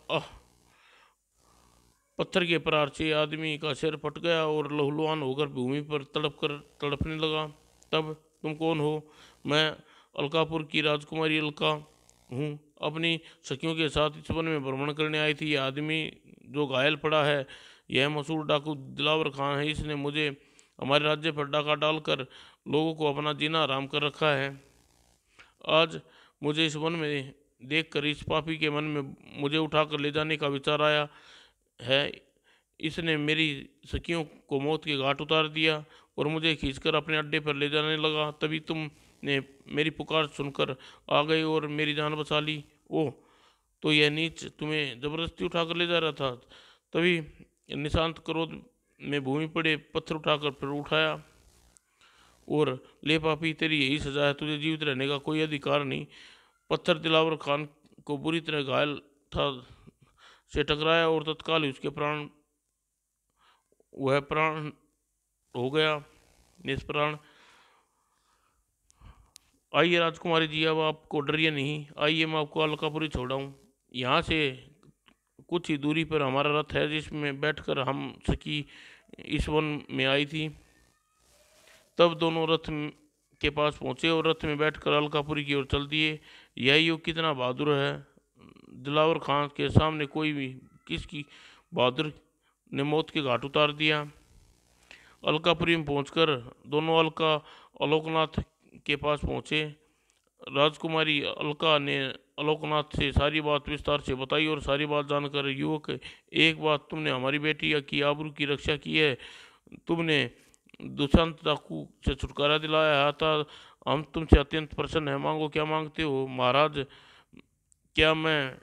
पत्थर के प्रहार से आदमी का सिर फट गया और लहूलुहान होकर भूमि पर तड़पने लगा। तब, तुम कौन हो? मैं अलकापुर की राजकुमारी अलका हूँ, अपनी सखियों के साथ इस वन में भ्रमण करने आई थी। यह आदमी जो घायल पड़ा है, यह मशहूर डाकू दिलावर खान है। इसने मुझे हमारे राज्य पर डाका डालकर लोगों को अपना जीना हराम कर रखा है। आज मुझे इस वन में देखकर इस पापी के मन में मुझे उठाकर ले जाने का विचार आया है। इसने मेरी सखियों को मौत के घाट उतार दिया और मुझे खींचकर अपने अड्डे पर ले जाने लगा। तभी तुमने मेरी पुकार सुनकर आ गए और मेरी जान बचा ली। ओह, तो यह नीच तुम्हें जबरदस्ती उठाकर ले जा रहा था? तभी निशांत क्रोध में भूमि पड़े पत्थर उठाकर फिर उठाया और, ले पापी, तेरी यही सजा है, तुझे जीवित रहने का कोई अधिकार नहीं। पत्थर दिलावर खान को बुरी तरह घायल था से टकराया और तत्काल ही उसके प्राण हो गया निष्प्राण। आइए राजकुमारी जी, अब आपको डरिए नहीं, आइए मैं आपको अलकापुरी छोड़ाऊँ। यहाँ से कुछ ही दूरी पर हमारा रथ है, जिसमें बैठकर हम सखी इस वन में आई थी। तब दोनों रथ के पास पहुँचे और रथ में बैठकर अलकापुरी की ओर चल दिए। यह युग कितना बहादुर है। दिलावर खान के सामने कोई भी किसकी बहादुर ने मौत के घाट उतार दिया। अलकापुरी में पहुंचकर दोनों आलोकनाथ के पास पहुंचे। राजकुमारी अलका ने आलोकनाथ से सारी बात विस्तार से बताई और सारी बात जानकर युवक, एक बात, तुमने हमारी बेटी की आबरू की रक्षा की है, तुमने दुष्यंत डाकू से छुटकारा दिलाया था। हम तुमसे अत्यंत प्रसन्न हैं। मांगो, क्या मांगते हो? महाराज, क्या मैं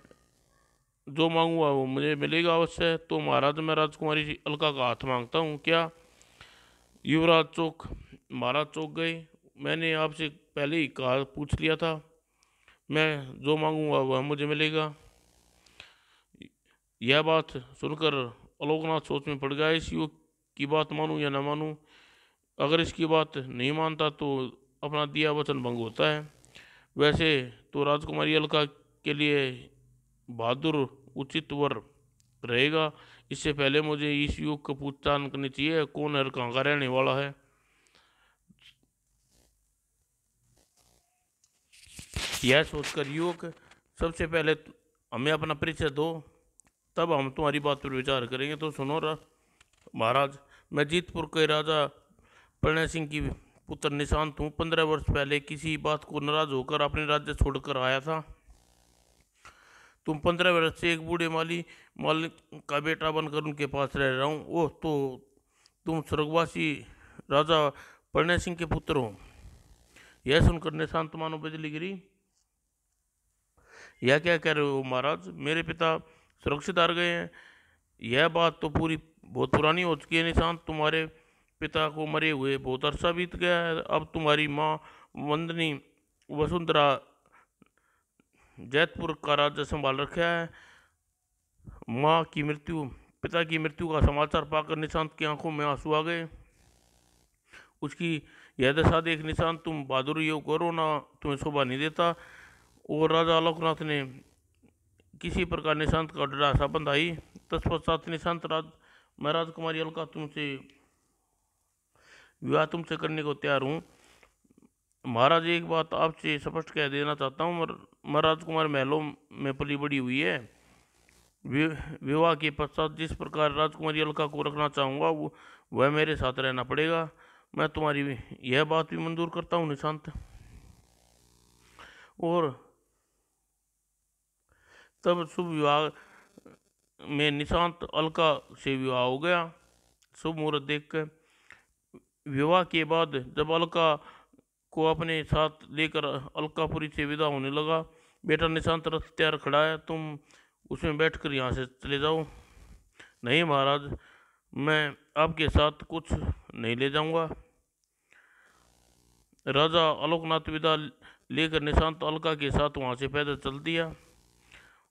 जो मांगूंगा वो मुझे मिलेगा अवश्य? तो महाराज, मैं राजकुमारी अलका का हाथ मांगता हूँ। क्या? महाराज चौंक गए। मैंने आपसे पहले ही कहा, पूछ लिया था, मैं जो मांगूंगा वह मुझे मिलेगा। यह बात सुनकर आलोकनाथ सोच में पड़ गया, इस युवक की बात मानूं या न मानूं। अगर इसकी बात नहीं मानता तो अपना दिया वचन भंग होता है। वैसे तो राजकुमारी अलका के लिए बहादुर उचित वर रहेगा। इससे पहले मुझे इस युवक को पूछताछ करनी चाहिए, कौन है और कहाँ का रहने वाला है। यह सोचकर युवक, सबसे पहले हमें अपना परिचय दो, तब हम तुम्हारी बात पर विचार करेंगे। तो सुनो महाराज, मैं जीतपुर के राजा प्रणय सिंह की पुत्र निशांत हूँ। 15 वर्ष पहले किसी बात को नाराज होकर अपने राज्य छोड़कर आया था। तुम 15 वर्ष से एक बूढ़े मालिक का बेटा बनकर उनके पास रह रहा हूँ। ओह, तो तुम स्वर्गवासी राजा प्रणय सिंह के पुत्र हो। यह सुनकर निशांत मानो बिजली गिरी। यह क्या कह रहे हो महाराज, मेरे पिता सुरक्षित आ गए हैं। यह बात तो बहुत पुरानी हो चुकी है निशांत। तुम्हारे पिता को मरे हुए बहुत अरसा बीत गया है। अब तुम्हारी माँ वंदनी वसुंधरा जैतपुर का राज्य संभाल रखा है। पिता की मृत्यु का समाचार पाकर निशांत की आंखों में आंसू आ गए। उसकी यह दशा देख निशांत, तुम बहादुर योग करो ना, तुम्हें शोभा नहीं देता। और राजा आलोकनाथ ने किसी प्रकार निशांत का ढासा बंधाई। तत्पश्चात निशांत, मैं राजकुमारी अलका विवाह तुमसे करने को तैयार हूँ। महाराज, एक बात आपसे स्पष्ट कह देना चाहता हूँ, मैं राजकुमार महलों में पली बड़ी हुई है। विवाह के पश्चात जिस प्रकार राजकुमारी अलका को रखना चाहूँगा वह मेरे साथ रहना पड़ेगा। मैं तुम्हारी यह बात भी मंजूर करता हूँ निशांत। और तब शुभ विवाह में निशांत अलका से विवाह हो गया। शुभ मुहूर्त देखकर विवाह के बाद जब अलका को अपने साथ लेकर अलकापुरी से विदा होने लगा, बेटा निशांत, रथ तैयार खड़ा है, तुम उसमें बैठकर यहाँ से चले जाओ। नहीं महाराज, मैं आपके साथ कुछ नहीं ले जाऊंगा। राजा आलोकनाथ विदा लेकर निशांत अलका के साथ वहाँ से पैदल चल दिया।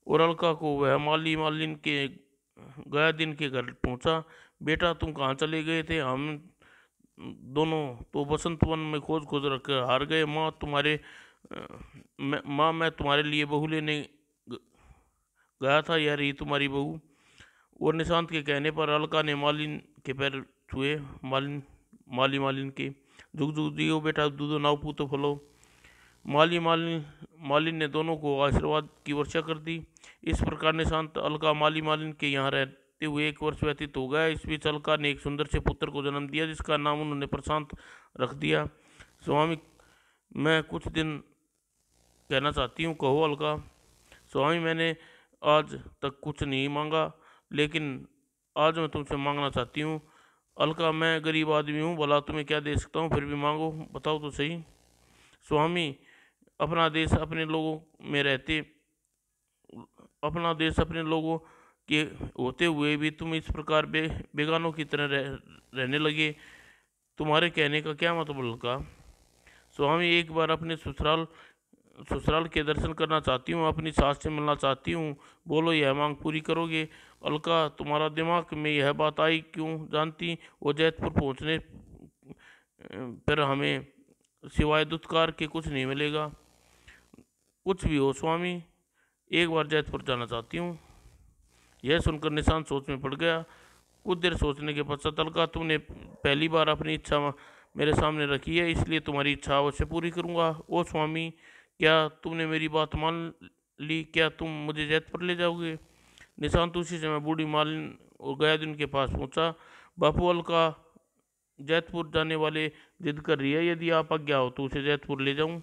और अलका को वह मालिन के गया दिन के घर पहुँचा। बेटा, तुम कहाँ चले गए थे? हम दोनों तो बसंत वन में खोज खोज रख हार गए। मैं तुम्हारे लिए बहू लेने गया था, यह रही तुम्हारी बहू। और निशांत के कहने पर अलका ने मालिन के पैर छुए। मालिन के जुग जुग जियो बेटा, दूधो नाव पूतो फलो। मालिन ने दोनों को आशीर्वाद की वर्षा कर दी। इस प्रकार निशांत अलका मालिन के यहाँ रहते हुए 1 वर्ष व्यतीत हो गया। इस बीच अलका ने एक सुंदर से पुत्र को जन्म दिया, जिसका नाम उन्होंने प्रशांत रख दिया। स्वामी, मैं कुछ दिन कहना चाहती हूँ, कहो अलका। स्वामी, मैंने आज तक कुछ नहीं मांगा, लेकिन आज मैं तुमसे मांगना चाहती हूँ। अलका, मैं गरीब आदमी हूँ, भला तुम्हें क्या दे सकता हूँ, फिर भी मांगो, बताओ तो सही। स्वामी, अपना देश अपने लोगों के होते हुए भी तुम इस प्रकार बेगानों की तरह रहने लगे। तुम्हारे कहने का क्या मतलब अलका? स्वामी, एक बार अपने ससुराल के दर्शन करना चाहती हूँ, अपनी सास से मिलना चाहती हूँ। बोलो, यह मांग पूरी करोगे? अलका, तुम्हारा दिमाग में यह बात आई क्यों? जानती वो जैतपुर पहुँचने पर हमें सिवाय दुत्कार के कुछ नहीं मिलेगा। कुछ भी हो स्वामी, एक बार जैतपुर जाना चाहती हूँ। यह सुनकर निशांत सोच में पड़ गया। कुछ देर सोचने के पश्चात, अलका, तुमने पहली बार अपनी इच्छा मेरे सामने रखी है, इसलिए तुम्हारी इच्छा अवश्य पूरी करूँगा। ओ स्वामी, क्या तुमने मेरी बात मान ली? क्या तुम मुझे जैतपुर ले जाओगे? निशांत उसी समय बूढ़ी मालिन और गयादुन के पास पहुंचा। बापू, अलका जैतपुर जाने वाले जिद कर रही है, यदि आप आज्ञा हो तो उसे जैतपुर ले जाऊं।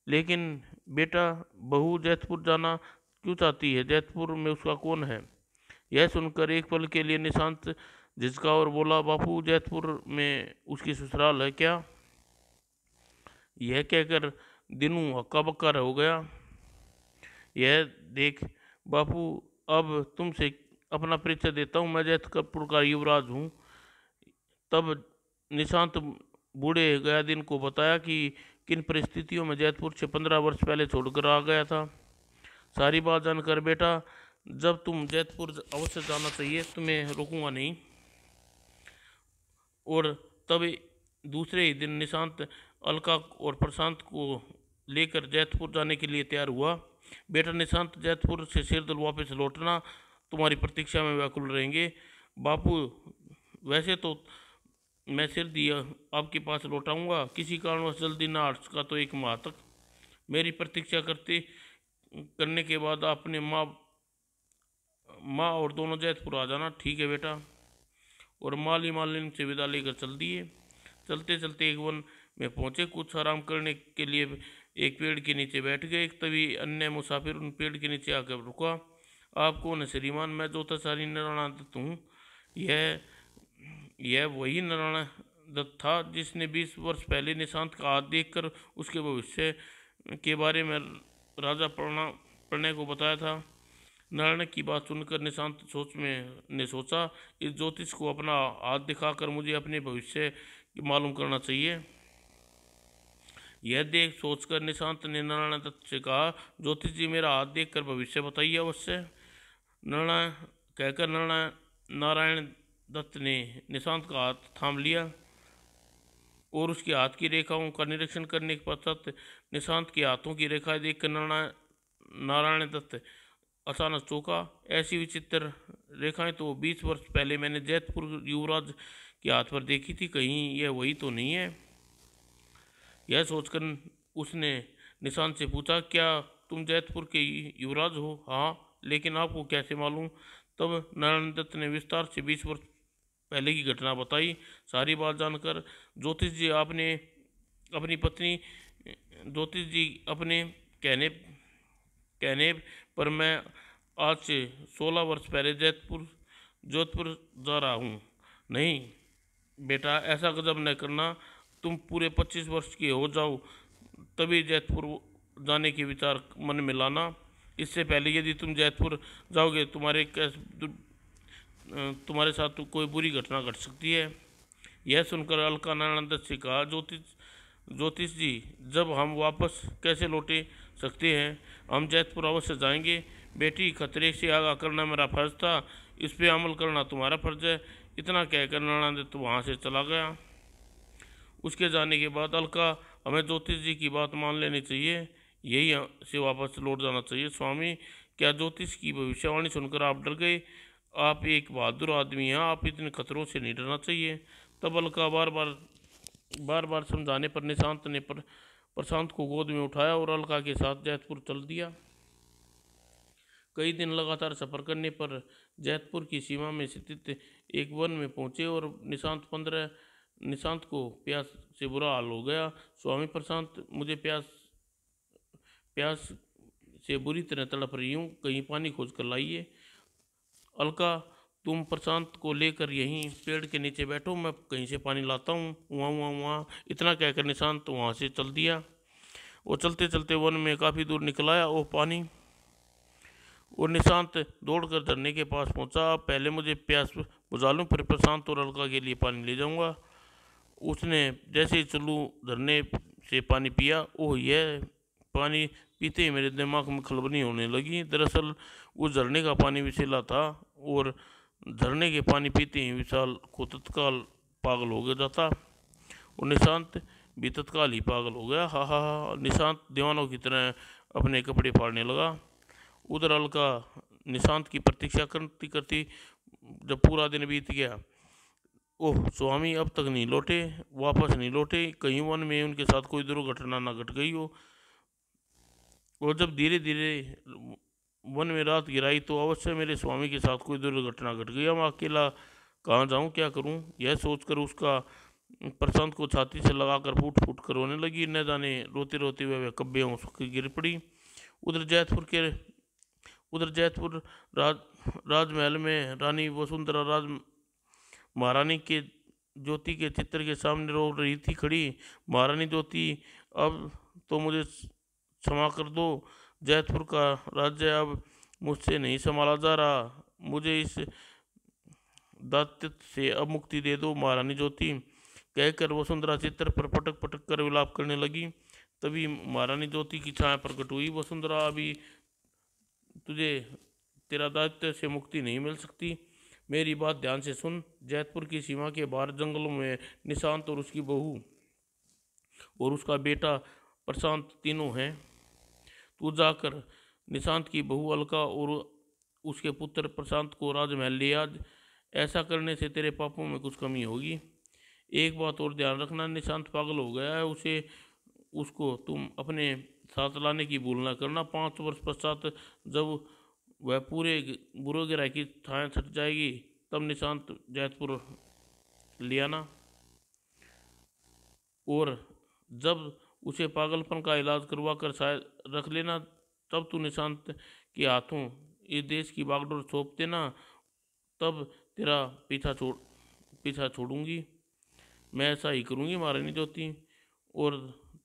लेकिन बेटा, बहू जैतपुर जाना क्यों चाहती है? जैतपुर में उसका कौन है? यह सुनकर एक पल के लिए निशांत झिझका और बोला, बापू, जैतपुर में उसकी ससुराल है क्या? यह कहकर दिनू हक्का बक्का हो गया। यह देख बापू, अब तुमसे अपना परिचय देता हूँ, मैं जैतपुर का युवराज हूँ। तब निशांत बूढ़े गयादीन को बताया कि किन परिस्थितियों में जैतपुर से 15 वर्ष पहले छोड़कर आ गया था। सारी बात जानकर बेटा जब तुम जैतपुर अवश्य जाना चाहिए, तुम्हें रोकूंगा नहीं। और तब दूसरे ही दिन निशांत अलका और प्रशांत को लेकर जैतपुर जाने के लिए तैयार हुआ। बेटा निशांत, जैतपुर से सिरदुल वापस लौटना, तुम्हारी प्रतीक्षा में व्याकुल रहेंगे। बापू, वैसे तो मैं सिर दिया आपके पास लौटाऊंगा, किसी कारणवश जल्दी ना आ सका तो 1 माह तक मेरी प्रतीक्षा करने के बाद आपने माँ माँ और दोनों जैतपुर आ जाना, ठीक है बेटा। और माली मालिन से विदा लेकर चल दिए। चलते चलते एक वन में पहुंचे। कुछ आराम करने के लिए एक पेड़ के नीचे बैठ गए। तभी अन्य मुसाफिर उन पेड़ के नीचे आकर रुका। आप कौन है श्रीमान? मैं जोताचारी नारायण दत्त हूँ। यह वही नारायण दत्त था जिसने 20 वर्ष पहले निशांत का हाथ देखकर उसके भविष्य के बारे में राजा प्रणय को बताया था। नारायण की बात सुनकर निशांत ने सोचा, इस ज्योतिष को अपना हाथ दिखाकर मुझे अपने भविष्य मालूम करना चाहिए। यह देख सोचकर निशांत ने नारायण दत्त से कहा, ज्योतिष जी, मेरा हाथ देखकर भविष्य बताइए अवश्य। नारायण कहकर नारायण दत्त ने निशांत का हाथ थाम लिया और उसके हाथ की रेखाओं का निरीक्षण करने के पश्चात निशांत के हाथों की रेखाएं देखकर नारायण दत्त अचानक चौंका। ऐसी विचित्र रेखाएं तो 20 वर्ष पहले मैंने जैतपुर युवराज के हाथ पर देखी थी, कहीं यह वही तो नहीं है? यह सोचकर उसने निशांत से पूछा, क्या तुम जैतपुर के युवराज हो? हाँ, लेकिन आपको कैसे मालूम? तब नारायण दत्त ने विस्तार से 20 वर्ष पहले की घटना बताई। सारी बात जानकर ज्योतिष जी अपने कहने पर मैं आज से 16 वर्ष पहले जोधपुर जा रहा हूँ। नहीं बेटा, ऐसा गजब न करना। तुम पूरे 25 वर्ष के हो जाओ तभी जैतपुर जाने के विचार मन में लाना। इससे पहले यदि तुम जैतपुर जाओगे तुम्हारे साथ तो कोई बुरी घटना घट सकती है। यह सुनकर अलका नारायण दत्त से कहा, ज्योतिष जी, जब हम वापस कैसे लौटे सकते हैं? हम जैतपुर अवश्य जाएंगे। बेटी, खतरे से आगाह करना मेरा फर्ज था, इस पे अमल करना तुम्हारा फर्ज है। इतना कहकर नारायण दत्त वहाँ से चला गया। उसके जाने के बाद अलका, हमें ज्योतिष जी की बात मान लेनी चाहिए, यही से वापस लौट जाना चाहिए। स्वामी, क्या ज्योतिष की भविष्यवाणी सुनकर आप डर गए? आप एक बहादुर आदमी हैं, आप इतने खतरों से नहीं डरना चाहिए। तब अलका बार बार समझाने पर निशांत ने प्रशांत को गोद में उठाया और अलका के साथ जैतपुर चल दिया। कई दिन लगातार सफर करने पर जैतपुर की सीमा में स्थित एक वन में पहुंचे और निशांत को प्यास से बुरा हाल हो गया। स्वामी प्रशांत, मुझे प्यास से बुरी तरह तड़प रही हूँ, कहीं पानी खोज कर लाइए। अलका, तुम प्रशांत को लेकर यहीं पेड़ के नीचे बैठो, मैं कहीं से पानी लाता हूँ। वहाँ इतना कहकर निशांत वहाँ से चल दिया। वो चलते चलते वन में काफ़ी दूर निकल आया वो पानी, और निशांत दौड़कर झरने के पास पहुँचा। पहले मुझे प्यास बुझा लूँ, फिर प्रशांत और अलका के लिए पानी ले जाऊँगा। उसने जैसे ही चुल्लू झरने से पानी पिया, ओह, यह पानी पीते ही मेरे दिमाग में खलबली होने लगी। दरअसल उस झरने का पानी विषैला था और झरने के पानी पीते ही विशाल को तत्काल पागल हो गया जाता, और निशांत भी तत्काल ही पागल हो गया। हा हा हा। निशांत दीवानों की तरह अपने कपड़े फाड़ने लगा। उधर अलका निशांत की प्रतीक्षा करती करती जब पूरा दिन बीत गया, ओह स्वामी अब तक नहीं लौटे, वापस नहीं लौटे, कहीं वन में उनके साथ कोई दुर्घटना ना घट गई हो। और जब धीरे धीरे वन में रात गिराई तो अवश्य मेरे स्वामी के साथ कोई दुर्घटना घट गई। मैं अकेला कहाँ जाऊँ, क्या करूँ? यह सोचकर उसका प्रशांत को छाती से लगाकर फूट फूट कर रोने लगी। न जाने रोते रोते वह कब्बे हों गिर पड़ी। उधर जैतपुर राजमहल में रानी वसुंधरा महारानी के ज्योति के चित्र के सामने रो रही थी खड़ी। महारानी ज्योति, अब तो मुझे क्षमा कर दो, जैतपुर का राज्य अब मुझसे नहीं संभाला जा रहा, मुझे इस दायित्व से अब मुक्ति दे दो महारानी ज्योति, कहकर वसुंधरा चित्र पर पटक पटक कर विलाप करने लगी। तभी महारानी ज्योति की छाया प्रकट हुई। वसुंधरा, अभी तुझे तेरा दायित्व से मुक्ति नहीं मिल सकती। मेरी बात ध्यान से सुन। जैतपुर की सीमा के बाहर जंगलों में निशांत और उसकी बहू और उसका बेटा प्रशांत तीनों हैं। तू जाकर निशांत की बहू अलका और उसके पुत्र प्रशांत को राजमहल ले आ। ऐसा करने से तेरे पापों में कुछ कमी होगी। एक बात और ध्यान रखना, निशांत पागल हो गया है, उसको तुम अपने साथ लाने की भूल न करना। 5 वर्ष पश्चात जब वह पूरे बुरे गिराह की छाया छट जाएगी तब निशांत जैतपुर ले आना, और जब उसे पागलपन का इलाज करवा कर शायद रख लेना, तब तू निशांत के हाथों इस देश की बागडोर सौंप देना। तब तेरा पीछा छोड़ूंगी। मैं ऐसा ही करूंगी महारानी ज्योति। और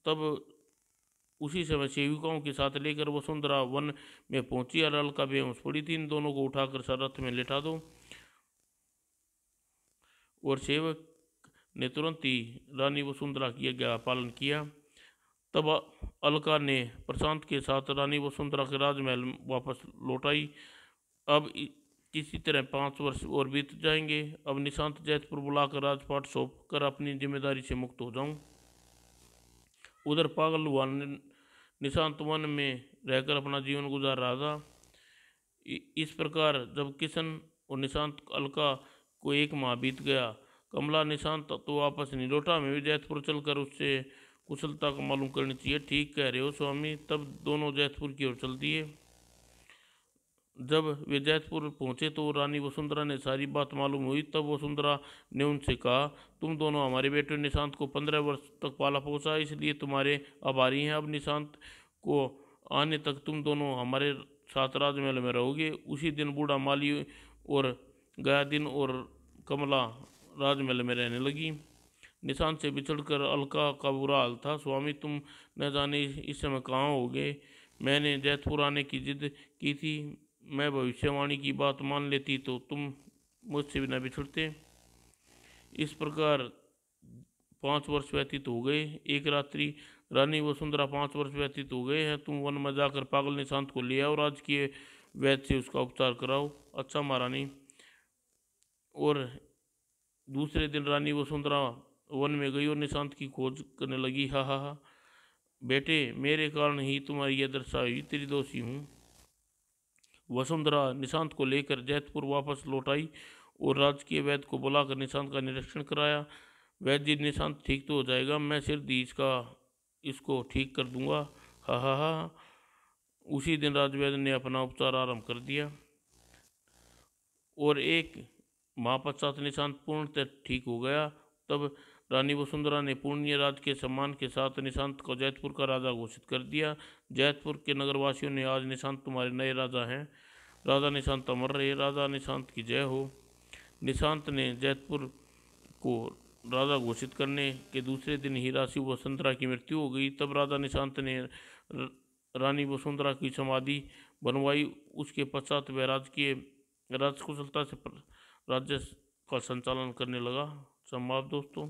तब उसी समय सेविकाओं के साथ लेकर वसुंधरा वन में पहुंची। अलका बेहोश पड़ी थी। इन दोनों को उठाकर रथ में लेटा दो। और सेवक ने तुरंत ही रानी वसुंधरा की आज्ञा पालन किया। तब अलका ने प्रशांत के साथ रानी वसुंधरा के राजमहल वापस लौट आई। अब किसी तरह 5 वर्ष और बीत जाएंगे। अब निशांत जैतपुर बुलाकर राजपाट सौंप कर अपनी जिम्मेदारी से मुक्त हो जाऊं। उधर पागल हुआ निशांत वन में रहकर अपना जीवन गुजार रहा था। इस प्रकार जब किशन और निशांत अलका को 1 माह बीत गया, कमला निशांत तो वापस नहीं लौटा। हमें भी जैतपुर चलकर उससे कुशलता को मालूम करनी चाहिए। ठीक कह रहे हो स्वामी। तब दोनों जैतपुर की ओर चल दिए। जब वे जैतपुर पहुंचे तो रानी वसुंधरा ने सारी बात मालूम हुई। तब वसुंधरा ने उनसे कहा, तुम दोनों हमारे बेटे निशांत को 15 वर्ष तक पाला पोसा, इसलिए तुम्हारे आभारी हैं। अब निशांत को आने तक तुम दोनों हमारे साथ राजमहल में रहोगे। उसी दिन बूढ़ा माली और गयादीन और कमला राजमहल में रहने लगी। निशांत से बिछड़कर अलका का बुरा हाल था। स्वामी, तुम न जाने इस समय कहाँ होगे। मैंने जैतपुर आने की जिद की थी। मैं भविष्यवाणी की बात मान लेती तो तुम मुझसे भी न बिछड़ते। इस प्रकार 5 वर्ष व्यतीत हो गए। एक रात्रि रानी वसुंधरा 5 वर्ष व्यतीत हो गए हैं। तुम वन में जाकर पागल निशांत को ले आओ। राजकीय वैद्य से उसका उपचार कराओ। अच्छा महारानी। और दूसरे दिन रानी वसुंधरा वन में गई और निशांत की खोज करने लगी। हा हा हा, बेटे, मेरे कारण ही तुम्हारी यह दशा हुई, त्रिदोषी हूँ। वसुंधरा निशांत को लेकर जैतपुर वापस लौट आई और राजकीय वैद्य को बुलाकर निशांत का निरीक्षण कराया। वैद्य जी, निशांत ठीक तो हो जाएगा, मैं सिर दी इसको ठीक कर दूंगा। हा हा हा। उसी दिन राजवैद्य ने अपना उपचार आरंभ कर दिया और 1 माह पश्चात निशांत पूर्णतः ठीक हो गया। तब रानी वसुंधरा ने पूर्णीय राज के सम्मान के साथ निशांत को जैतपुर का राजा घोषित कर दिया। जैतपुर के नगरवासियों ने, आज निशांत तुम्हारे नए राजा हैं। राजा निशांत अमर रहे। राजा निशांत की जय हो। निशांत ने जैतपुर को राजा घोषित करने के दूसरे दिन ही रानी वसुंधरा की मृत्यु हो गई। तब राजा निशांत ने रानी वसुंधरा की समाधि बनवाई। उसके पश्चात वह राजकुशलता से राज्य का संचालन करने लगा। समाप्त दोस्तों।